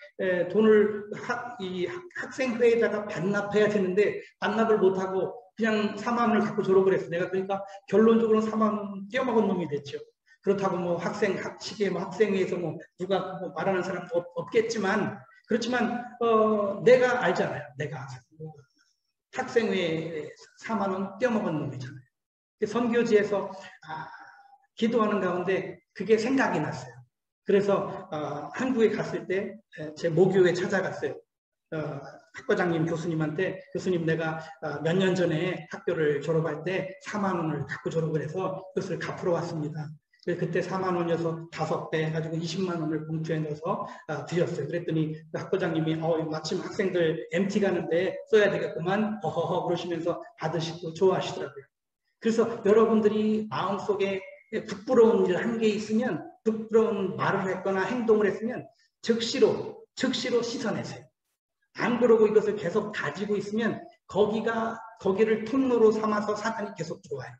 돈을 이 학생회에다가 반납해야 되는데 반납을 못하고 그냥 4만 원을 갖고 졸업을 했어. 내가 그러니까 결론적으로는 4만 원 떼어먹은 놈이 됐죠. 그렇다고 뭐 학식에 뭐 학생회에서 뭐 누가 뭐 말하는 사람도 없겠지만 그렇지만 내가 알잖아요. 내가 학생회에 4만 원 떼어먹은 놈이잖아요. 선교지에서 기도하는 가운데 그게 생각이 났어요. 그래서 한국에 갔을 때 제 모교에 찾아갔어요. 학과장님 교수님한테 교수님 내가 몇 년 전에 학교를 졸업할 때 4만 원을 갖고 졸업을 해서 그것을 갚으러 왔습니다. 그때 4만 원이어서 5배 해가지고 20만 원을 봉투에 넣어서 드렸어요. 그랬더니 학과장님이 마침 학생들 MT 가는데 써야 되겠구만 허허허 그러시면서 받으시고 좋아하시더라고요. 그래서 여러분들이 마음속에 부끄러운 일 한 게 있으면 부끄러운 말을 했거나 행동을 했으면 즉시로 씻어내세요. 안 그러고 이것을 계속 가지고 있으면 거기를 통로로 삼아서 사탄이 계속 들어와요.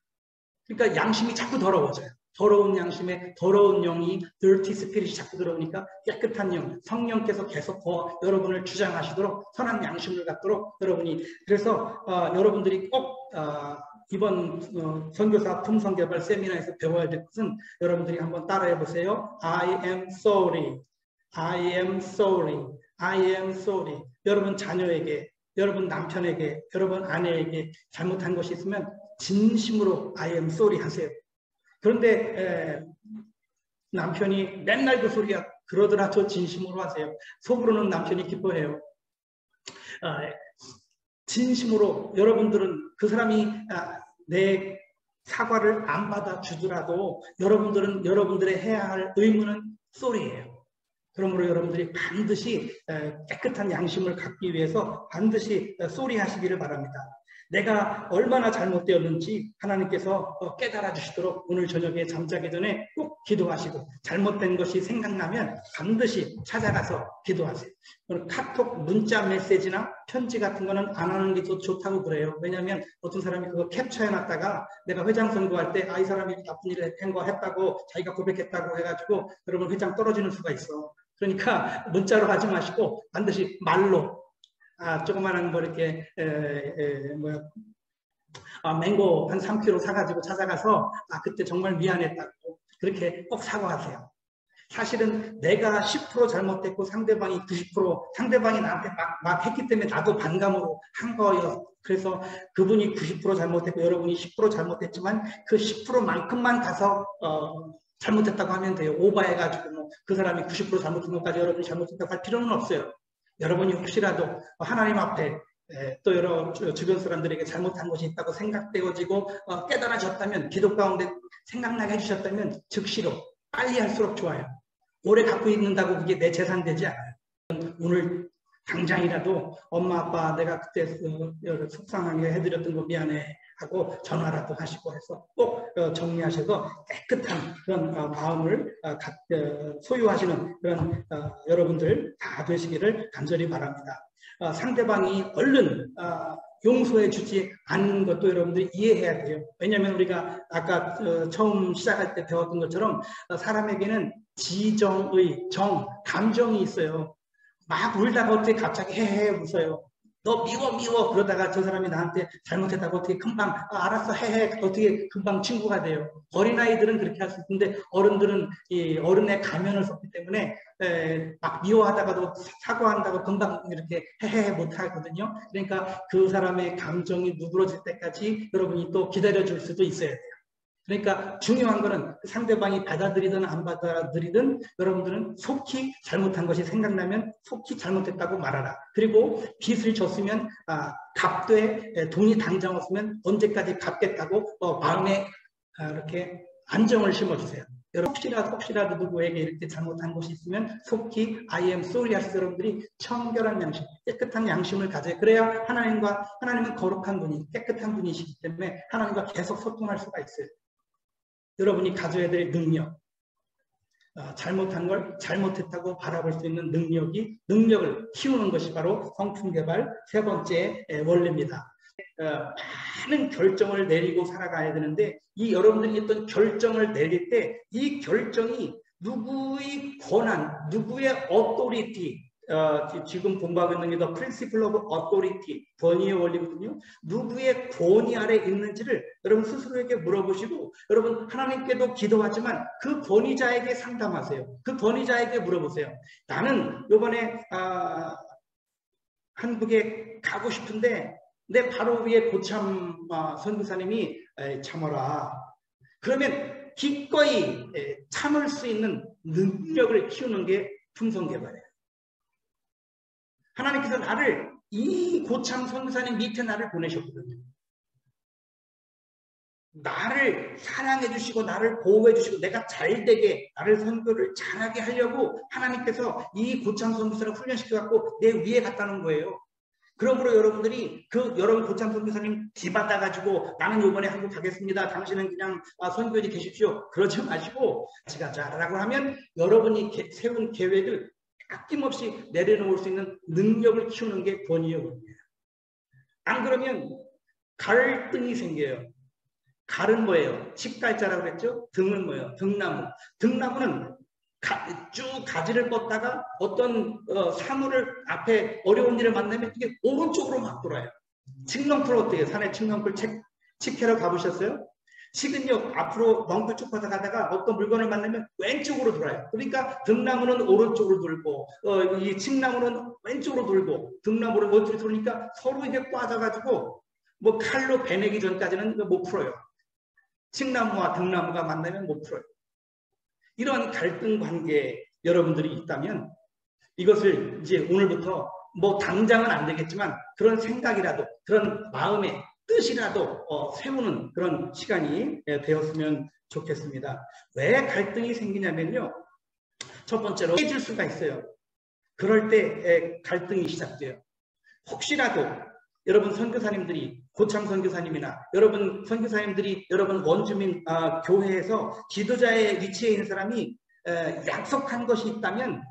그러니까 양심이 자꾸 더러워져요. 더러운 양심에 더러운 영이 dirty spirit이 자꾸 들어오니까 깨끗한 영, 성령께서 계속 여러분을 주장하시도록 선한 양심을 갖도록 여러분이 그래서 여러분들이 꼭 이번 선교사 품성개발 세미나에서 배워야 될 것은 여러분들이 한번 따라해 보세요. I am sorry. I am sorry. I am sorry. 여러분 자녀에게, 여러분 남편에게, 여러분 아내에게 잘못한 것이 있으면 진심으로 I am sorry 하세요. 그런데 남편이 맨날 그 소리야 그러더라도 진심으로 하세요. 속으로는 남편이 기뻐해요. 진심으로 여러분들은 그 사람이 내 사과를 안 받아주더라도 여러분들은 여러분들의 해야 할 의무는 쏘리예요. 그러므로 여러분들이 반드시 깨끗한 양심을 갖기 위해서 반드시 쏘리 하시기를 바랍니다. 내가 얼마나 잘못되었는지 하나님께서 깨달아 주시도록 오늘 저녁에 잠자기 전에 꼭 기도하시고 잘못된 것이 생각나면 반드시 찾아가서 기도하세요. 카톡 문자 메시지나 편지 같은 거는 안 하는 게 더 좋다고 그래요. 왜냐하면 어떤 사람이 그거 캡처해놨다가 내가 회장 선거할 때 이 사람이 나쁜 일을 한 거 했다고 자기가 고백했다고 해가지고 여러분 회장 떨어지는 수가 있어. 그러니까 문자로 하지 마시고 반드시 말로 조그마한 뭐 이렇게 맹고 한 3kg 사가지고 찾아가서 그때 정말 미안했다고 그렇게 꼭 사과하세요. 사실은 내가 10% 잘못했고 상대방이 90% 상대방이 나한테 막 했기 때문에 나도 반감으로 한 거예요. 그래서 그분이 90% 잘못했고 여러분이 10% 잘못했지만 그 10%만큼만 가서 잘못했다고 하면 돼요. 오버해가지고 뭐 그 사람이 90% 잘못한 것까지 여러분이 잘못했다고 할 필요는 없어요. 여러분이 혹시라도 하나님 앞에 또 여러 주변 사람들에게 잘못한 것이 있다고 생각되어지고 깨달아졌다면 기도 가운데 생각나게 해주셨다면 즉시로 빨리 할수록 좋아요. 오래 갖고 있는다고 그게 내 재산 되지 않아요. 오늘 당장이라도 엄마 아빠 내가 그때 속상하게 해드렸던 거 미안해 하고 전화라도 하시고 해서 꼭 정리하셔서 깨끗한 그런 마음을 소유하시는 그런 여러분들 다 되시기를 간절히 바랍니다. 상대방이 얼른 용서해 주지 않는 것도 여러분들이 이해해야 돼요. 왜냐하면 우리가 아까 처음 시작할 때 배웠던 것처럼 사람에게는 지정의 감정이 있어요. 막 울다가 어떻게 갑자기 헤헤 웃어요. 너 미워 그러다가 저 사람이 나한테 잘못했다고 어떻게 금방 알았어 헤헤 어떻게 금방 친구가 돼요. 어린아이들은 그렇게 할 수 있는데 어른들은 이 어른의 가면을 썼기 때문에 막 미워하다가도 사과한다고 금방 이렇게 헤헤 못하거든요. 그러니까 그 사람의 감정이 누그러질 때까지 여러분이 또 기다려줄 수도 있어야 돼요. 그러니까 중요한 거는 상대방이 받아들이든 안 받아들이든 여러분들은 속히 잘못한 것이 생각나면 속히 잘못했다고 말하라. 그리고 빚을 졌으면 갚되 돈이 당장 없으면 언제까지 갚겠다고 마음에 이렇게 안정을 심어주세요. 혹시라도 누구에게 이렇게 잘못한 것이 있으면 속히 I am sorry 하시는 여러분들이 청결한 양심, 깨끗한 양심을 가져요. 그래야 하나님은 거룩한 분이 깨끗한 분이시기 때문에 하나님과 계속 소통할 수가 있어요. 여러분이 가져야 될 능력, 잘못한 걸 잘못했다고 바라볼 수 있는 능력을 키우는 것이 바로 성품개발 세 번째 원리입니다. 많은 결정을 내리고 살아가야 되는데 이 여러분들이 어떤 결정을 내릴 때 이 결정이 누구의 권한, 누구의 authority, 지금 공부하고 있는 게 The Principle of Authority, 권위의 원리거든요. 누구의 권위 아래 있는지를 여러분 스스로에게 물어보시고 여러분 하나님께도 기도하지만 그 권위자에게 상담하세요. 그 권위자에게 물어보세요. 나는 이번에 한국에 가고 싶은데 내 바로 위에 고참 선교사님이 참아라. 그러면 기꺼이 참을 수 있는 능력을 키우는 게 품성개발이에요. 하나님께서 나를 이 고참 선교사님 밑에 나를 보내셨거든요. 나를 사랑해 주시고 나를 보호해 주시고 내가 잘되게 나를 선교를 잘하게 하려고 하나님께서 이 고참 선교사를 훈련시켜 갖고 내 위에 갖다 놓은 거예요. 그러므로 여러분들이 여러분 고참 선교사님 뒤받아 가지고 나는 이번에 한국 가겠습니다. 당신은 그냥 선교지 계십시오. 그러지 마시고 같이 가자라고 하면 여러분이 세운 계획을 아낌없이 내려놓을 수 있는 능력을 키우는 게 권위의 원리예요. 안 그러면 갈등이 생겨요. 갈은 뭐예요? 식갈자라고 그랬죠? 등은 뭐예요? 등나무. 등나무는 쭉 가지를 뻗다가 어떤 사물을 앞에 어려운 일을 만나면 이게 오른쪽으로 막 돌아요. 칡넝쿨 어때요? 산에 칡넝쿨 칡캐러 가보셨어요? 칡은요 앞으로 넝쿨 쭉 가다가 어떤 물건을 만나면 왼쪽으로 돌아요. 그러니까 등나무는 오른쪽으로 돌고 이 칡나무는 왼쪽으로 돌고 등나무를 오른쪽으로 돌으니까 서로 이게 꽈져가지고 뭐 칼로 베내기 전까지는 못 풀어요. 칡나무와 등나무가 만나면 못 풀어요. 이런 갈등 관계에 여러분들이 있다면 이것을 이제 오늘부터 뭐 당장은 안 되겠지만 그런 생각이라도 그런 마음의 뜻이라도 세우는 그런 시간이 되었으면 좋겠습니다. 왜 갈등이 생기냐면요. 첫 번째로 깨질 수가 있어요. 그럴 때 갈등이 시작돼요. 혹시라도 여러분 선교사님들이 고참 선교사님이나 여러분 선교사님들이 여러분 원주민 교회에서 지도자의 위치에 있는 사람이 약속한 것이 있다면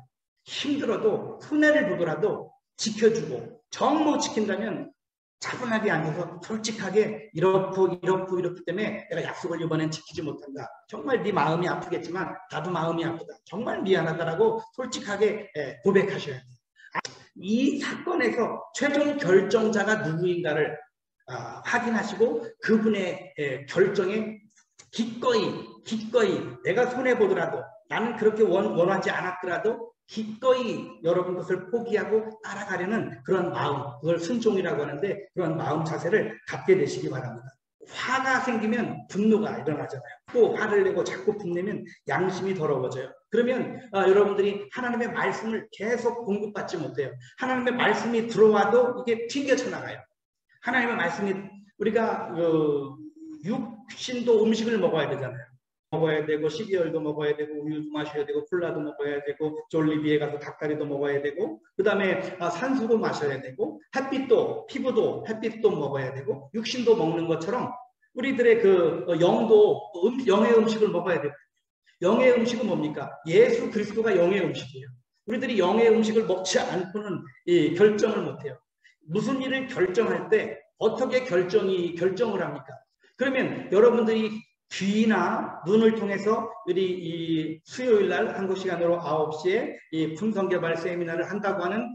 힘들어도 손해를 보더라도 지켜주고 정 못 지킨다면 차분하게 앉아서 솔직하게 이렇기 때문에 내가 약속을 이번엔 지키지 못한다. 정말 네 마음이 아프겠지만 나도 마음이 아프다. 정말 미안하다라고 솔직하게 고백하셔야 돼요. 이 사건에서 최종 결정자가 누구인가를 확인하시고 그분의 결정에 기꺼이 내가 손해보더라도 나는 그렇게 원하지 않았더라도 기꺼이 여러분 것을 포기하고 따라가려는 그런 마음, 그걸 순종이라고 하는데 그런 마음 자세를 갖게 되시기 바랍니다. 화가 생기면 분노가 일어나잖아요. 또 화를 내고 자꾸 분내면 양심이 더러워져요. 그러면 여러분들이 하나님의 말씀을 계속 공급받지 못해요. 하나님의 말씀이 들어와도 이게 튕겨져 나가요. 하나님의 말씀이 우리가 육신도 음식을 먹어야 되잖아요. 먹어야 되고 시리얼도 먹어야 되고 우유도 마셔야 되고 콜라도 먹어야 되고 졸리비에 가서 닭다리도 먹어야 되고 그 다음에 산소도 마셔야 되고 피부도 햇빛도 먹어야 되고 육신도 먹는 것처럼 우리들의 그 영도 영의 음식을 먹어야 되고 영의 음식은 뭡니까? 예수 그리스도가 영의 음식이에요. 우리들이 영의 음식을 먹지 않고는 결정을 못해요. 무슨 일을 결정할 때 어떻게 결정을 합니까? 그러면 여러분들이 귀나 눈을 통해서 우리 이 수요일 날 한국 시간으로 9시에 이 품성개발 세미나를 한다고 하는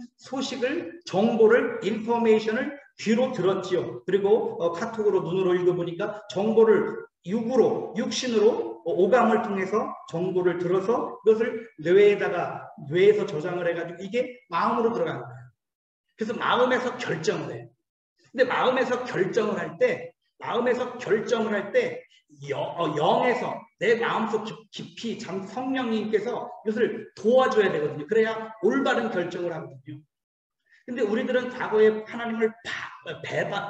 정보를 인포메이션을 귀로 들었지요. 그리고 카톡으로 눈으로 읽어보니까 정보를 육신으로 오감을 통해서 정보를 들어서 이것을 뇌에서 저장을 해가지고 이게 마음으로 들어가는 거예요. 그래서 마음에서 결정을 해요. 근데 마음에서 결정을 할 때 영에서 내 마음속 깊이 참 성령님께서 이것을 도와줘야 되거든요. 그래야 올바른 결정을 하거든요. 근데 우리들은 과거에 하나님을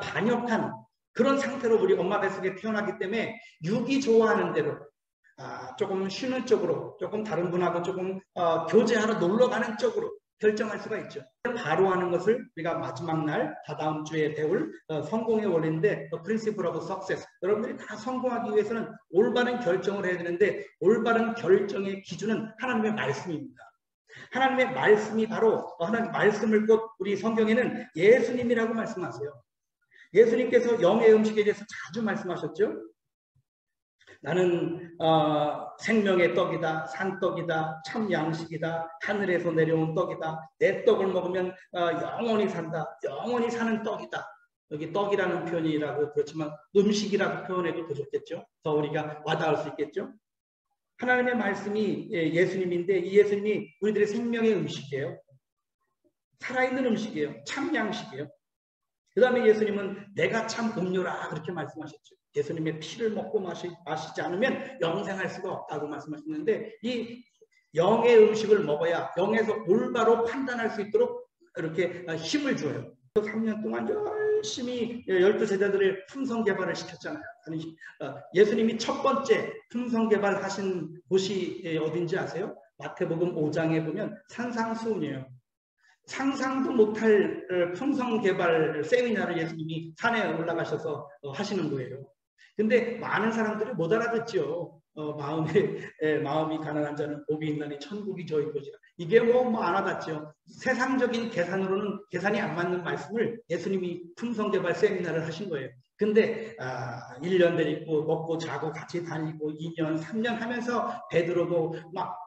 반역한 그런 상태로 우리 엄마 뱃속에 태어났기 때문에 육이 좋아하는 대로 조금 쉬는 쪽으로 조금 다른 분하고 조금 교제하러 놀러 가는 쪽으로 결정할 수가 있죠. 바로 하는 것을 우리가 마지막 날 다다음 주에 배울 성공의 원리인데 Principle of Success. 여러분들이 다 성공하기 위해서는 올바른 결정을 해야 되는데 올바른 결정의 기준은 하나님의 말씀입니다. 하나님의 말씀이 바로 하나님의 말씀을 곧 우리 성경에는 예수님이라고 말씀하세요. 예수님께서 영의 음식에 대해서 자주 말씀하셨죠. 나는 생명의 떡이다, 산떡이다, 참 양식이다, 하늘에서 내려온 떡이다. 내 떡을 먹으면 영원히 산다, 영원히 사는 떡이다. 여기 떡이라는 표현이라고 그렇지만 음식이라고 표현해도 더 좋겠죠. 더 우리가 와닿을 수 있겠죠. 하나님의 말씀이 예수님인데 이 예수님이 우리들의 생명의 음식이에요. 살아있는 음식이에요. 참 양식이에요. 그 다음에 예수님은 내가 참 음료라 그렇게 말씀하셨죠. 예수님의 피를 먹고 마시지 않으면 영생할 수가 없다고 말씀하셨는데 이 영의 음식을 먹어야 영에서 올바로 판단할 수 있도록 이렇게 힘을 줘요. 3년 동안 열심히 12제자들을 품성 개발을 시켰잖아요. 예수님이 첫 번째 품성 개발하신 곳이 어딘지 아세요? 마태복음 5장에 보면 산상수훈이에요. 상상도 못할 품성 개발 세미나를 예수님이 산에 올라가셔서 하시는 거예요. 근데 많은 사람들이 못 알아듣죠. 마음이 가난한 자는 복이 있나니 천국이 저희 것이라. 이게 뭐 안 와닿죠. 세상적인 계산으로는 계산이 안 맞는 말씀을 예수님이 품성 개발 세미나를 하신 거예요. 근데 1년 데리고 먹고 자고 같이 다니고 2년 3년 하면서 베드로도 막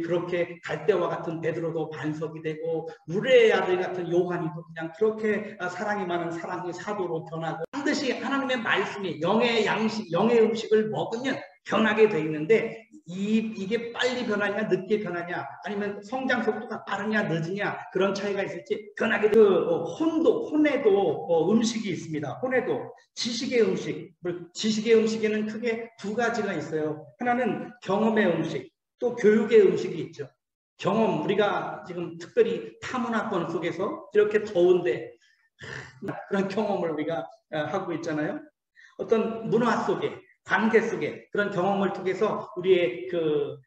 그렇게 갈대와 같은 베드로도 반석이 되고 물의 아들 같은 요한이도 그냥 그렇게 사랑이 많은 사랑의 사도로 변하고 반드시 하나님의 말씀이 영의 양식, 영의 음식을 먹으면 변하게 돼 있는데 이게 빨리 변하냐 늦게 변하냐 아니면 성장 속도가 빠르냐 늦으냐 그런 차이가 있을지 변하게 혼에도 음식이 있습니다. 혼에도 지식의 음식, 지식의 음식에는 크게 두 가지가 있어요. 하나는 경험의 음식, 또 교육의 음식이 있죠. 경험, 우리가 지금 특별히 타문화권 속에서 이렇게 더운데 그런 경험을 우리가 하고 있잖아요. 어떤 문화 속에 관계 속에 그런 경험을 통해서 우리의 그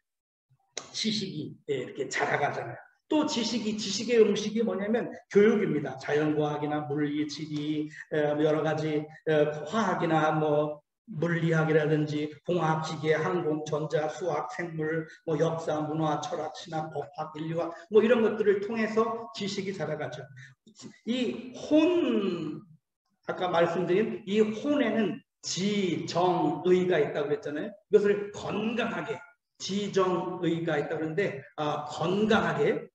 지식이 이렇게 자라가잖아요. 또 지식의 음식이 뭐냐면 교육입니다. 자연과학이나 물리, 지리, 여러 가지 화학이나 뭐 물리학이라든지 공학, 기계, 항공, 전자, 수학, 생물, 뭐 역사, 문화, 철학, 신학, 법학, 인류학 뭐 이런 것들을 통해서 지식이 자라가죠. 이 혼, 아까 말씀드린 이 혼에는 지정의가 있다고 그랬잖아요. 이것을 건강하게 지정의가 있다고 그러는데 건강하게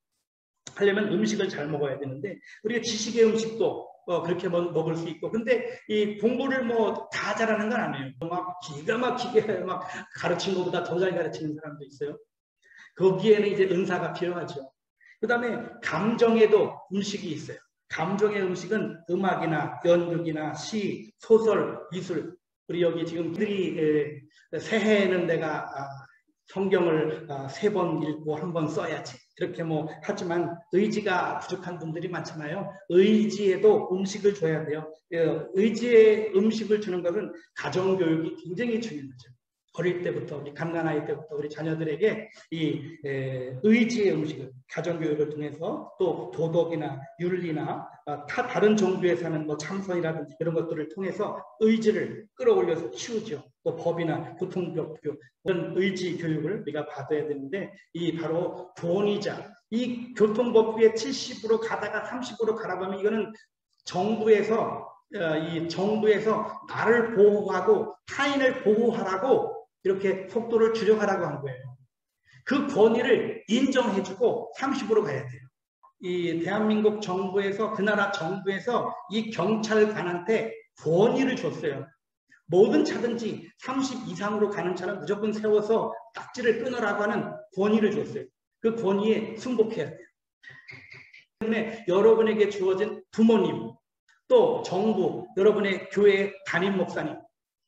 하려면 음식을 잘 먹어야 되는데 우리가 지식의 음식도 그렇게 먹을 수 있고 근데 이 공부를 뭐 다 잘하는 건 아니에요. 막 기가 막히게 막 가르친 것보다 더 잘 가르치는 사람도 있어요. 거기에는 이제 은사가 필요하죠. 그 다음에 감정에도 음식이 있어요. 감정의 음식은 음악이나 연극이나 시, 소설, 미술. 우리 여기 지금 새해에는 내가 성경을 3번 읽고 1번 써야지 이렇게 뭐 하지만 의지가 부족한 분들이 많잖아요. 의지에도 음식을 줘야 돼요. 의지에 음식을 주는 것은 가정교육이 굉장히 중요하죠. 어릴 때부터 우리 갓난아이 때부터 우리 자녀들에게 이 의지의 음식을 가정교육을 통해서 또 도덕이나 윤리나 다른 종교에 사는 뭐 참선이라든지 그런 것들을 통해서 의지를 끌어올려서 키우죠. 또 법이나 교통법 이런 의지 교육을 우리가 받아야 되는데 이 바로 돈이자 이 교통법규에 70으로 가다가 30으로 가라고 하면 이거는 정부에서 나를 보호하고 타인을 보호하라고 이렇게 속도를 줄여가라고 한 거예요. 그 권위를 인정해주고 30으로 가야 돼요. 이 대한민국 정부에서 그 나라 정부에서 이 경찰관한테 권위를 줬어요. 모든 차든지 30 이상으로 가는 차는 무조건 세워서 딱지를 끊으라고 하는 권위를 줬어요. 그 권위에 순복해야 돼요. 때문에 여러분에게 주어진 부모님, 또 정부, 여러분의 교회 담임 목사님,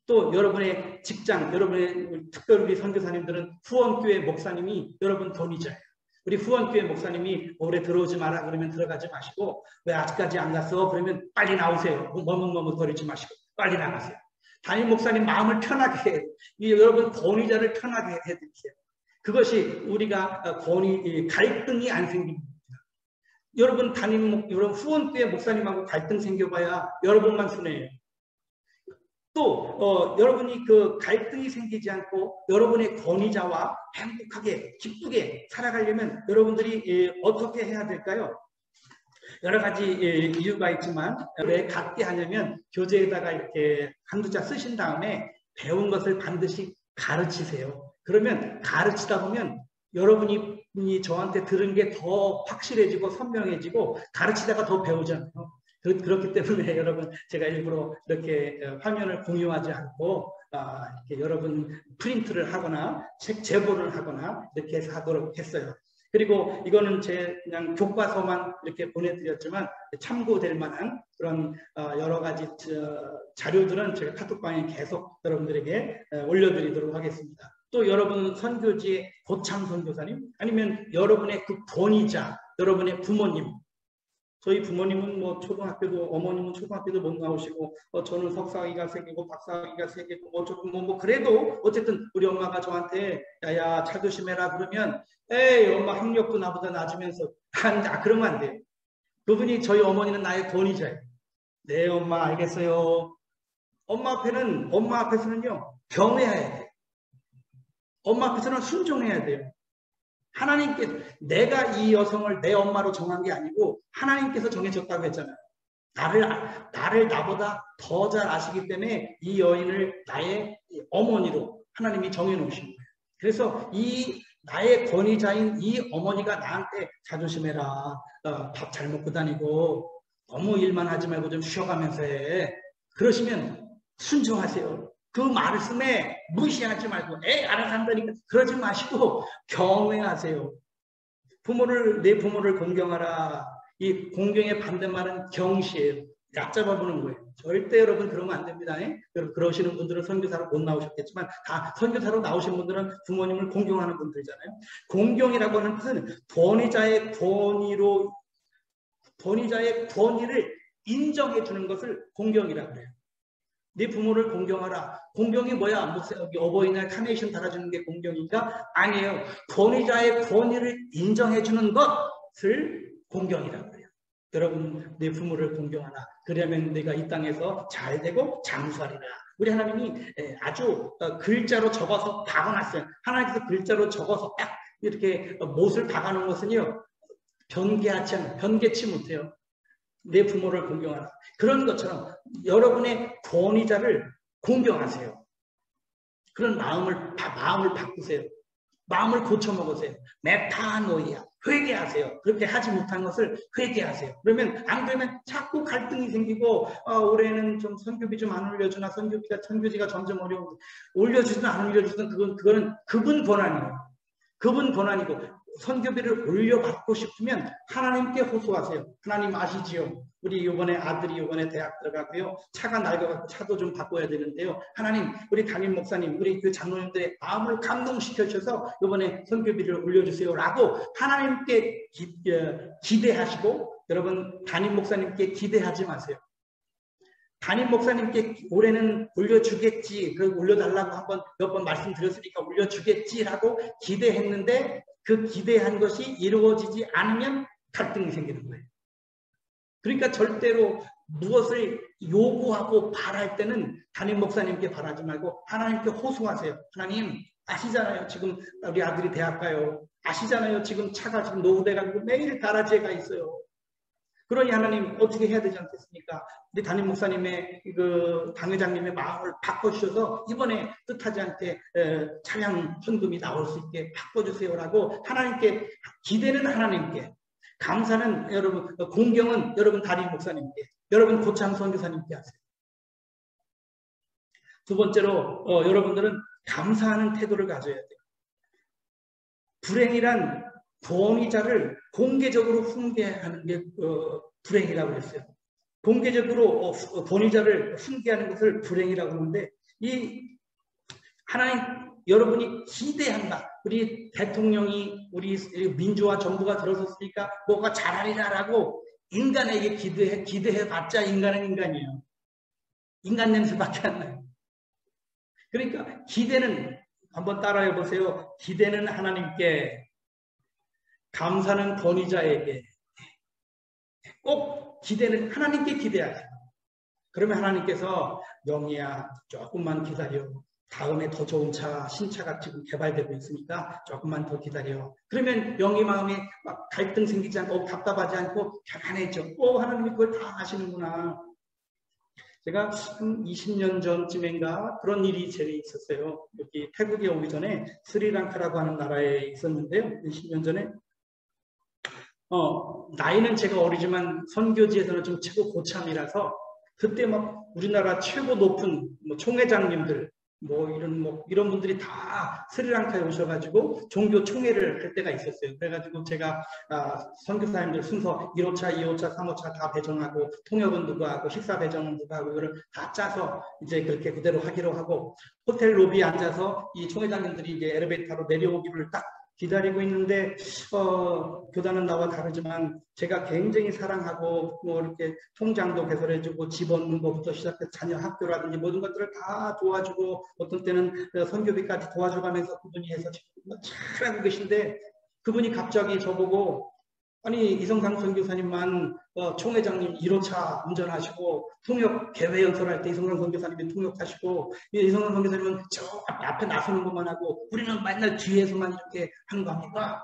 또 여러분의 직장, 여러분의 특별히 우리 선교사님들은 후원교회 목사님이 여러분 돈이자예요. 우리 후원교회 목사님이 올해 들어오지 마라 그러면 들어가지 마시고 왜 아직까지 안 갔어? 그러면 빨리 나오세요. 머뭇거리지 마시고 빨리 나가세요. 담임 목사님 마음을 편하게 해요. 여러분 권위자를 편하게 해드리세요. 그것이 우리가 갈등이 안 생깁니다. 여러분 여러분 후원교회 목사님하고 갈등 생겨봐야 여러분만 손해예요. 또 여러분이 그 갈등이 생기지 않고 여러분의 권위자와 행복하게 기쁘게 살아가려면 여러분들이 어떻게 해야 될까요? 여러 가지 이유가 있지만 왜 갖게 하냐면 교재에다가 이렇게 한두 자 쓰신 다음에 배운 것을 반드시 가르치세요. 그러면 가르치다 보면 여러분이 저한테 들은 게 더 확실해지고 선명해지고 가르치다가 더 배우잖아요. 그렇기 때문에 여러분 제가 일부러 이렇게 화면을 공유하지 않고 이렇게 여러분 프린트를 하거나 책 제보를 하거나 이렇게 해서 하도록 했어요. 그리고 이거는 제 그냥 교과서만 이렇게 보내드렸지만 참고될 만한 그런 여러 가지 자료들은 제가 카톡방에 계속 여러분들에게 올려드리도록 하겠습니다. 또 여러분 선교지의 고참 선교사님 아니면 여러분의 그 권위자, 여러분의 부모님, 저희 부모님은 뭐 초등학교도 어머님은 초등학교도 못 나오시고 저는 석사학위가 3개고 박사학위가 3개고 뭐 조금 뭐 그래도 어쨌든 우리 엄마가 저한테 야야 잘 조심해라 그러면 에이 엄마 학력도 나보다 낮으면서 그러면 안 돼요. 그분이 저희 어머니는 나의 권위자예요. 네 엄마 알겠어요. 엄마 앞에서는요 경외해야 돼요. 엄마 앞에서는 순종해야 돼요. 하나님께서 내가 이 여성을 내 엄마로 정한 게 아니고 하나님께서 정해줬다고 했잖아요. 나를 나보다 더 잘 아시기 때문에 이 여인을 나의 어머니로 하나님이 정해놓으신 거예요. 그래서 이 나의 권위자인 이 어머니가 나한테 자조심해라. 밥 잘 먹고 다니고 너무 일만 하지 말고 좀 쉬어가면서 해. 그러시면 순종하세요. 그 말씀에 무시하지 말고 알아서 한다니까 그러지 마시고 경외하세요. 내 부모를 공경하라. 이 공경의 반대말은 경시예요. 얕잡아 보는 거예요. 절대 여러분 그러면 안 됩니다. 그러시는 분들은 선교사로 못 나오셨겠지만 다 선교사로 나오신 분들은 부모님을 공경하는 분들이잖아요. 공경이라고 하는 것은 권위자의 권위를 인정해 주는 것을 공경이라고 해요. 네 부모를 공경하라. 공경이 뭐야? 어버이날 카네이션 달아주는 게 공경인가? 아니에요. 권위자의 권위를 인정해주는 것을 공경이라고 해요. 여러분 내 부모를 공경하라. 그러면 내가 이 땅에서 잘되고 장수하리라. 우리 하나님이 아주 글자로 적어서 박아놨어요. 하나님께서 글자로 적어서 딱 이렇게 못을 박아놓은 것은요. 변개치 못해요. 내 부모를 공경하라. 그런 것처럼 여러분의 권위자를 공경하세요. 그런 마음을 바꾸세요. 마음을 고쳐먹으세요. 메타노이아. 회개하세요. 그렇게 하지 못한 것을 회개하세요. 그러면 안 되면 자꾸 갈등이 생기고 올해는 좀 선교비 좀 안 올려주나 선교지가 점점 어려워. 올려주든 안 올려주든 그거는 그분 권한이에요. 그분 권한이고 선교비를 올려받고 싶으면 하나님께 호소하세요. 하나님 아시지요? 우리 이번에 아들이 이번에 대학 들어가고요. 차가 낡아갖고 차도 좀 바꿔야 되는데요. 하나님, 우리 담임 목사님, 우리 그 장로님들의 마음을 감동시켜 주셔서 이번에 선교비를 올려주세요라고 하나님께 기대하시고 여러분 담임 목사님께 기대하지 마세요. 담임 목사님께 올해는 올려주겠지, 올려달라고 몇 번 말씀드렸으니까 올려주겠지라고 기대했는데 그 기대한 것이 이루어지지 않으면 갈등이 생기는 거예요. 그러니까 절대로 무엇을 요구하고 바랄 때는 담임 목사님께 바라지 말고 하나님께 호소하세요. 하나님 아시잖아요. 지금 우리 아들이 대학 가요. 아시잖아요. 지금 차가 지금 노후돼가지고 매일 가라지에 가 있어요. 그러니 하나님 어떻게 해야 되지 않겠습니까? 우리 담임 목사님의 그 당회장님의 마음을 바꿔주셔서 이번에 뜻하지 않게 차량 헌금이 나올 수 있게 바꿔주세요라고 하나님께 기대는 하나님께, 감사는 여러분, 공경은 여러분 담임 목사님께, 여러분 고참 선교사님께 하세요. 두 번째로 여러분들은 감사하는 태도를 가져야 돼요. 불행이란 권위자를 공개적으로 흉계하는 게 불행이라고 했어요. 공개적으로 권위자를 흉계하는 것을 불행이라고 하는데 이 하나님 여러분이 기대한다. 우리 대통령이 우리 민주화 정부가 들어섰으니까 뭐가 잘하리라라고 인간에게 기대해봤자 인간은 인간이에요. 인간 냄새밖에 안 나요. 그러니까 기대는 한번 따라해 보세요. 기대는 하나님께, 감사는 권위자에게. 꼭 기대는 하나님께 기대하세요. 그러면 하나님께서 영희야 조금만 기다려. 다음에 더 좋은 차, 신차가 지금 개발되고 있으니까 조금만 더 기다려. 그러면 영이 마음에 막 갈등 생기지 않고 답답하지 않고 편안해져. 하나님이 그걸 다 아시는구나. 제가 한 20년 전쯤인가 그런 일이 제게 있었어요. 여기 태국에 오기 전에 스리랑카라고 하는 나라에 있었는데요. 20년 전에 나이는 제가 어리지만 선교지에서는 좀 최고 고참이라서 그때 막 우리나라 최고 높은 총회장님들 이런 분들이 다 스리랑카에 오셔가지고 종교 총회를 할 때가 있었어요. 그래가지고 제가 선교사님들 순서 1호차, 2호차, 3호차 다 배정하고 통역은 누가 하고 식사 배정은 누가 하고 이거를 다 짜서 이제 그렇게 그대로 하기로 하고 호텔 로비에 앉아서 이 총회장님들이 이제 엘리베이터로 내려오기를 딱 기다리고 있는데 교단은 나와 다르지만 제가 굉장히 사랑하고 이렇게 통장도 개설해주고 집 얻는 것부터 시작해서 자녀 학교라든지 모든 것들을 다 도와주고 어떤 때는 선교비까지 도와줘가면서 그분이 해서 잘하고 계신데 그분이 갑자기 저보고 아니 이성상 선교사님만 총회장님 1호차 운전하시고 통역 개회 연설할 때 이성상 선교사님이 통역하시고 이성상 선교사님은 저 앞에 나서는 것만 하고 우리는 맨날 뒤에서만 이렇게 하는 거 아닙니까?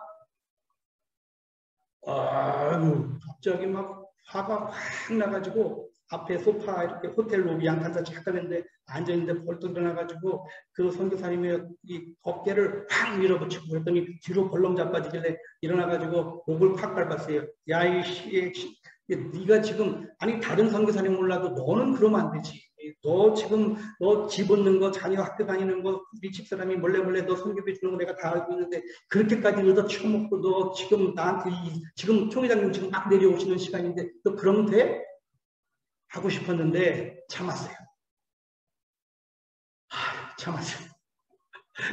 갑자기 막 화가 확 나가지고 앞에 소파 이렇게 호텔 로비 양탄자 잠깐 했는데 앉아있는데 벌떡 일어나가지고 그 선교사님의 이 어깨를 확 밀어붙이고 그랬더니 뒤로 벌렁 자빠지길래 일어나가지고 목을 팍 밟았어요. 야, 네가 지금 아니 다른 선교사님 몰라도 너는 그러면 안 되지. 너 지금 너 집 얻는 거 자녀 학교 다니는 거 우리 집사람이 몰래 너 선교비 주는 거 내가 다 알고 있는데 그렇게까지 얻어 쳐먹고 너 지금 나한테 지금 총회장님 지금 막 내려오시는 시간인데 너 그러면 돼? 하고 싶었는데 참았어요. 참았어요.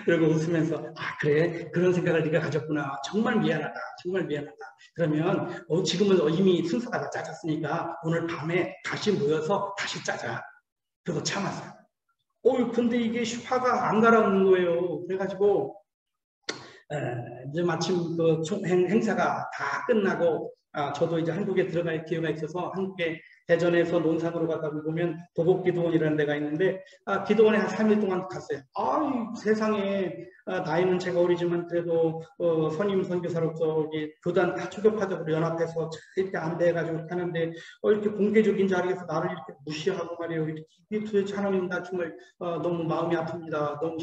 그리고 웃으면서 그래 그런 생각을 네가 가졌구나. 정말 미안하다. 정말 미안하다. 그러면 지금은 이미 순서가 다 짜졌으니까 오늘 밤에 다시 모여서 다시 짜자. 그래서 참았어요. 근데 이게 화가 안 가라앉는 거예요. 그래가지고 이제 마침 그 행사가 다 끝나고 저도 이제 한국에 들어갈 기회가 있어서 한국에 대전에서 논산으로 가다 보면 도곡기도원이라는 데가 있는데 기도원에 한 3일 동안 갔어요. 세상에 나이는 제가 어리지만 그래도 선임 선교사로서 교단 다 초교파적으로 연합해서 이렇게 안돼가지고 하는데 이렇게 공개적인 자리에서 나를 이렇게 무시하고 말이에요. 이게 도대체 하나님 나 정말 너무 마음이 아픕니다. 너무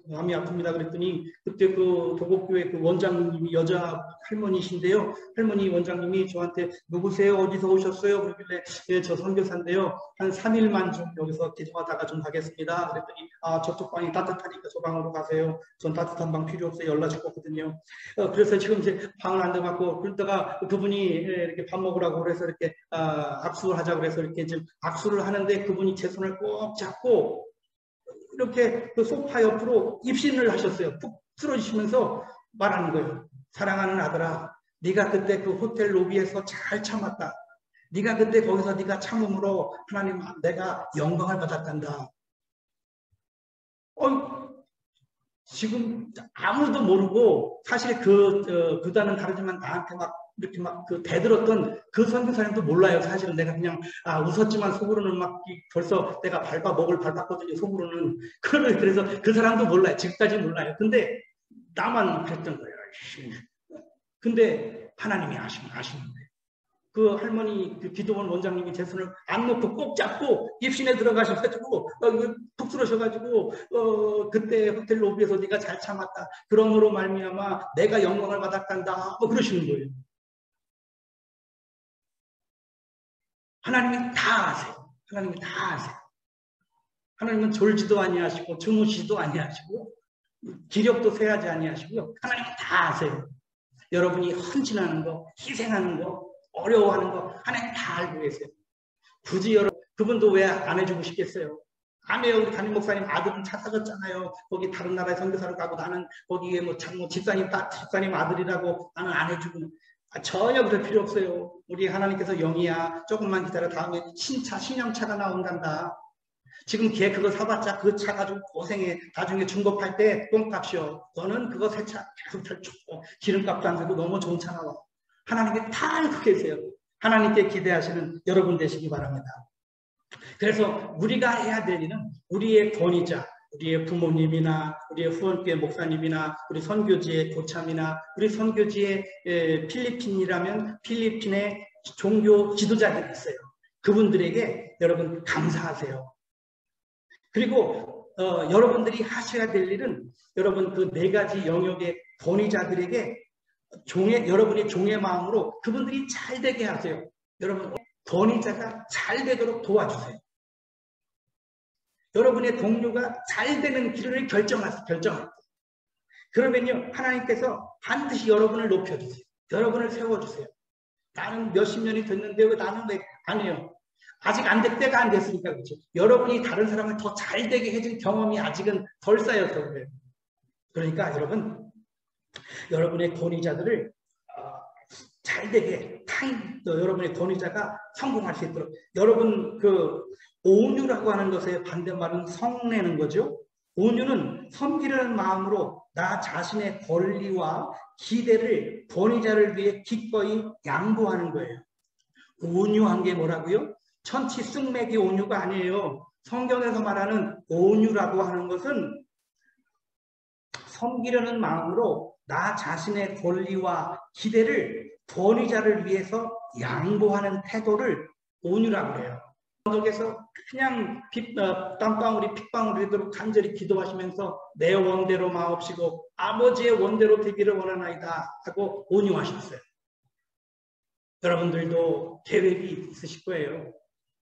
마음이 아픕니다. 그랬더니 그때 그 도곡교회 그 원장님이 여자 할머니신데요. 할머니 원장님이 저한테 누구세요? 어디서 오셨어요? 그러길래 저 선교사인데요. 한 3일만 좀 여기서 기도하다가 좀 가겠습니다. 그랬더니 저쪽 방이 따뜻하니까 저 방으로 가세요. 전 따뜻한 방 필요 없어요. 연락 줬거든요. 그래서 지금 이제 방을 안 돼갖고 그러다가 그분이 이렇게 밥 먹으라고 그래서 이렇게 악수를 하자고 그래서 이렇게 지금 악수를 하는데 그분이 제 손을 꼭 잡고 이렇게 그 소파 옆으로 입신을 하셨어요. 푹 쓰러지시면서 말하는 거예요. 사랑하는 아들아, 네가 그때 그 호텔 로비에서 잘 참았다. 네가 그때 거기서 네가 참음으로 하나님 내가 영광을 받았단다. 지금 아무도 모르고 사실 그다는 다르지만 나한테 막 이렇게 막 대들었던 그 선교사님도 몰라요. 사실은 내가 그냥 웃었지만 속으로는 막 벌써 내가 목을 밟았거든요. 속으로는 그래서 그 사람도 몰라요. 지금까지 몰라요. 근데 나만 그랬던 거예요. 근데 하나님이 아시는데 그 할머니 그 기도원 원장님이 제 손을 안 놓고 꼭 잡고 입신에 들어가셔가지고 푹 쓰러셔가지고 그때 호텔 로비에서 네가 잘 참았다. 그러므로 말미암아 내가 영광을 받았단다. 그러시는 거예요. 하나님이 다 아세요. 하나님이 다 아세요. 하나님은 졸지도 아니하시고 주무시지도 아니하시고 기력도 세하지 아니하시고요. 하나님은 다 아세요. 여러분이 헌신하는 거, 희생하는 거, 어려워하는 거 하나님 다 알고 계세요. 굳이 그분도 왜 안 해주고 싶겠어요? 안 해요. 우리 담임 목사님 아들은 차 사줬잖아요. 거기 다른 나라에 선교사를 가고 나는 거기에 집사님 아들이라고 나는 안 해주고 전혀 그럴 필요 없어요. 우리 하나님께서 영이야. 조금만 기다려 다음에 신형차가 나온단다. 지금 걔 그거 사봤자 그 차 가지고 고생해. 나중에 중고팔 때 똥값이요. 너는 그거 새 차 계속 펼쳤고 기름값도 안 들고 너무 좋은 차 나와. 하나님께 다 알고 계세요. 하나님께 기대하시는 여러분 되시기 바랍니다. 그래서 우리가 해야 될 일은 우리의 권위자, 우리의 부모님이나 우리의 후원교회 목사님이나 우리 선교지의 고참이나 우리 선교지의 필리핀이라면 필리핀의 종교 지도자들이 있어요. 그분들에게 여러분 감사하세요. 그리고 여러분들이 하셔야 될 일은 여러분 그 네 가지 영역의 권위자들에게 여러분의 종의 마음으로 그분들이 잘 되게 하세요. 여러분 권위자가 잘 되도록 도와주세요. 여러분의 동료가 잘 되는 길을 결정하세요. 그러면요 하나님께서 반드시 여러분을 높여주세요. 여러분을 세워주세요. 나는 몇십 년이 됐는데 왜 나는 왜 안 해요? 아직 안 될 때가 안 됐으니까 그렇죠. 여러분이 다른 사람을 더 잘 되게 해준 경험이 아직은 덜 쌓여서 그래요. 그러니까 여러분의 권위자들을 잘 되게 여러분의 권위자가 성공할 수 있도록 여러분 그 온유라고 하는 것의 반대말은 성내는 거죠. 온유는 섬기려는 마음으로 나 자신의 권리와 기대를 권위자를 위해 기꺼이 양보하는 거예요. 온유한 게 뭐라고요? 천치 쑥맥이 온유가 아니에요. 성경에서 말하는 온유라고 하는 것은 섬기려는 마음으로 나 자신의 권리와 기대를 권위자를 위해서 양보하는 태도를 온유라고 해요. 성경에서 그냥 땀방울이 핏방울이 되도록 간절히 기도하시면서 내 원대로 마옵시고 아버지의 원대로 되기를 원하나이다 하고 온유하셨어요. 여러분들도 계획이 있으실 거예요.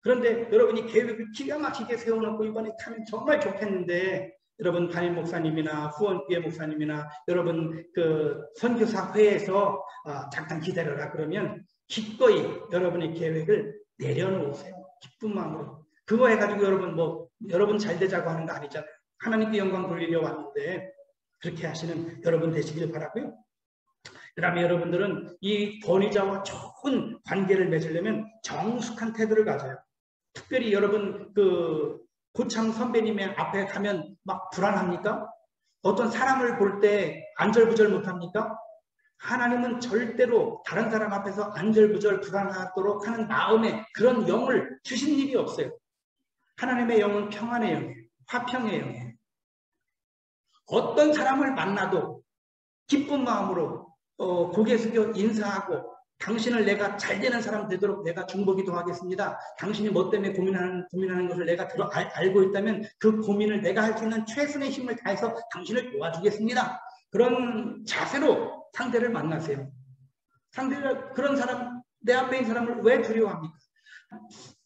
그런데 여러분이 계획을 기가 막히게 세워놓고 이번에 가면 정말 좋겠는데 여러분 담임 목사님이나 후원교회 목사님이나 여러분 그 선교사 회에서 잠깐 기다려라 그러면 기꺼이 여러분의 계획을 내려놓으세요. 기쁜 마음으로. 그거 해가지고 여러분 잘 되자고 하는 거 아니잖아요. 하나님께 영광 돌리려 왔는데 그렇게 하시는 여러분 되시길 바라고요. 그 다음에 여러분들은 이 권위자와 좋은 관계를 맺으려면 정숙한 태도를 가져요. 특별히 여러분 그 고창 선배님의 앞에 가면 막 불안합니까? 어떤 사람을 볼 때 안절부절 못합니까? 하나님은 절대로 다른 사람 앞에서 안절부절 불안하도록 하는 마음에 그런 영을 주신 일이 없어요. 하나님의 영은 평안의 영이에요. 화평의 영이에요. 어떤 사람을 만나도 기쁜 마음으로 고개 숙여 인사하고 당신을 내가 잘 되는 사람 되도록 내가 중보기도 하겠습니다. 당신이 뭐 때문에 고민하는 것을 내가 알고 있다면 그 고민을 내가 할 수 있는 최선의 힘을 다해서 당신을 도와주겠습니다. 그런 자세로 상대를 만나세요. 그런 사람, 내 앞에 있는 사람을 왜 두려워합니까?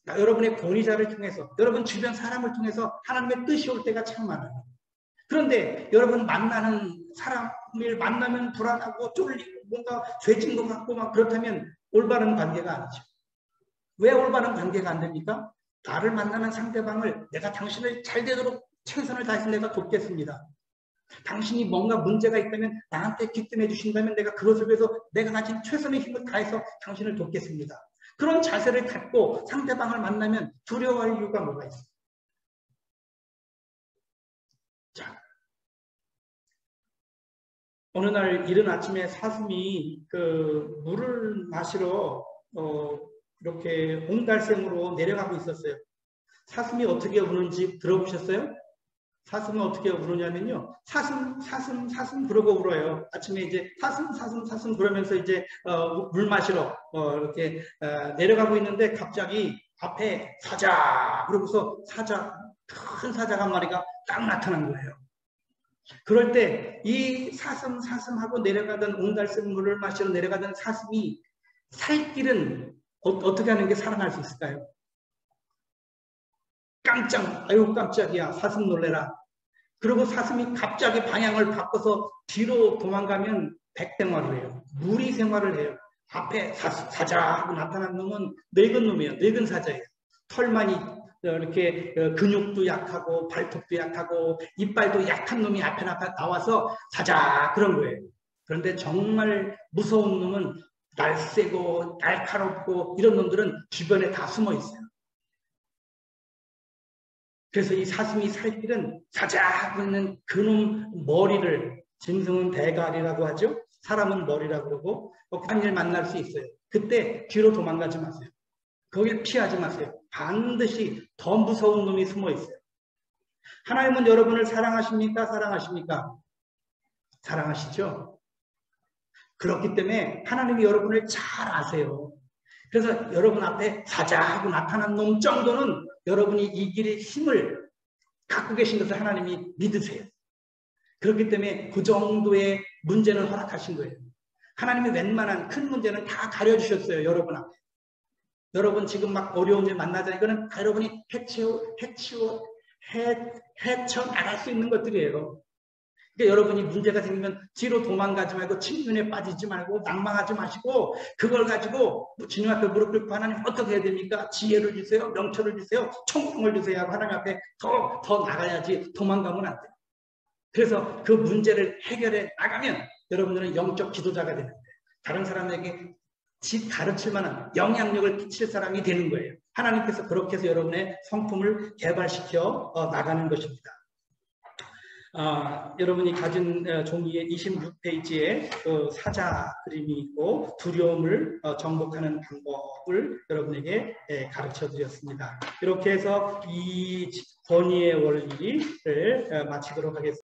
여러분의 권위자를 통해서, 여러분 주변 사람을 통해서 하나님의 뜻이 올 때가 참 많아요. 그런데 여러분 만나는 사람을 만나면 불안하고 쫄리고 뭔가 죄진 것 같고 막 그렇다면 올바른 관계가 아니죠. 왜 올바른 관계가 안 됩니까? 나를 만나는 상대방을 내가 당신을 잘 되도록 최선을 다해서 내가 돕겠습니다. 당신이 뭔가 문제가 있다면 나한테 귀뜸해 주신다면 내가 그것을 위해서 내가 가진 최선의 힘을 다해서 당신을 돕겠습니다. 그런 자세를 갖고 상대방을 만나면 두려워할 이유가 뭐가 있어요? 자, 어느 날 이른 아침에 사슴이 그 물을 마시러 이렇게 옹달샘으로 내려가고 있었어요. 사슴이 어떻게 우는지 들어보셨어요? 사슴은 어떻게 우느냐면요. 사슴 그러고 울어요. 아침에 이제 사슴 그러면서 이제 물 마시러 이렇게 내려가고 있는데 갑자기 앞에 사자 그러고서 큰 사자가 한 마리가 딱 나타난 거예요. 그럴 때 이 사슴하고 내려가던 옹달샘 물을 마시러 내려가던 사슴이 살 길은 어떻게 하는 게 살아날 수 있을까요? 아유 깜짝이야 사슴 놀래라. 그리고 사슴이 갑자기 방향을 바꿔서 뒤로 도망가면 백생활을 해요. 무리 생활을 해요. 앞에 사자하고 나타난 놈은 늙은 놈이에요. 늙은 사자예요. 털만이 이렇게 근육도 약하고 발톱도 약하고 이빨도 약한 놈이 앞에 나와서 사자 그런 거예요. 그런데 정말 무서운 놈은 날쌔고 날카롭고 이런 놈들은 주변에 다 숨어 있어요. 그래서 이 사슴이 살 길은 사자 하고 있는 그놈 머리를 짐승은 대가리라고 하죠. 사람은 머리라고 그러고 그런 일 만날 수 있어요. 그때 뒤로 도망가지 마세요. 거길 피하지 마세요. 반드시 더 무서운 놈이 숨어 있어요. 하나님은 여러분을 사랑하십니까? 사랑하십니까? 사랑하시죠? 그렇기 때문에 하나님이 여러분을 잘 아세요. 그래서 여러분 앞에 사자하고 나타난 놈 정도는 여러분이 이 길의 힘을 갖고 계신 것을 하나님이 믿으세요. 그렇기 때문에 그 정도의 문제는 허락하신 거예요. 하나님이 웬만한 큰 문제는 다 가려주셨어요. 여러분 앞에. 여러분 지금 막 어려운 일 만나자. 이거는 다 여러분이 헤쳐나갈 수 있는 것들이에요. 그러니까 여러분이 문제가 생기면 뒤로 도망가지 말고 침륜에 빠지지 말고 낭망하지 마시고 그걸 가지고 주님 앞에 무릎 꿇고 하나님 어떻게 해야 됩니까? 지혜를 주세요. 명철을 주세요. 총명을 주세요. 하고 하나님 앞에 더 나가야지 도망가면 안 돼요. 그래서 그 문제를 해결해 나가면 여러분들은 영적 지도자가 되는 거예요. 다른 사람에게 가르칠 만한 영향력을 끼칠 사람이 되는 거예요. 하나님께서 그렇게 해서 여러분의 성품을 개발시켜 나가는 것입니다. 여러분이 가진 종이의 26페이지에 사자 그림이 있고 두려움을 정복하는 방법을 여러분에게 가르쳐 드렸습니다. 이렇게 해서 이 권위의 원리를 마치도록 하겠습니다.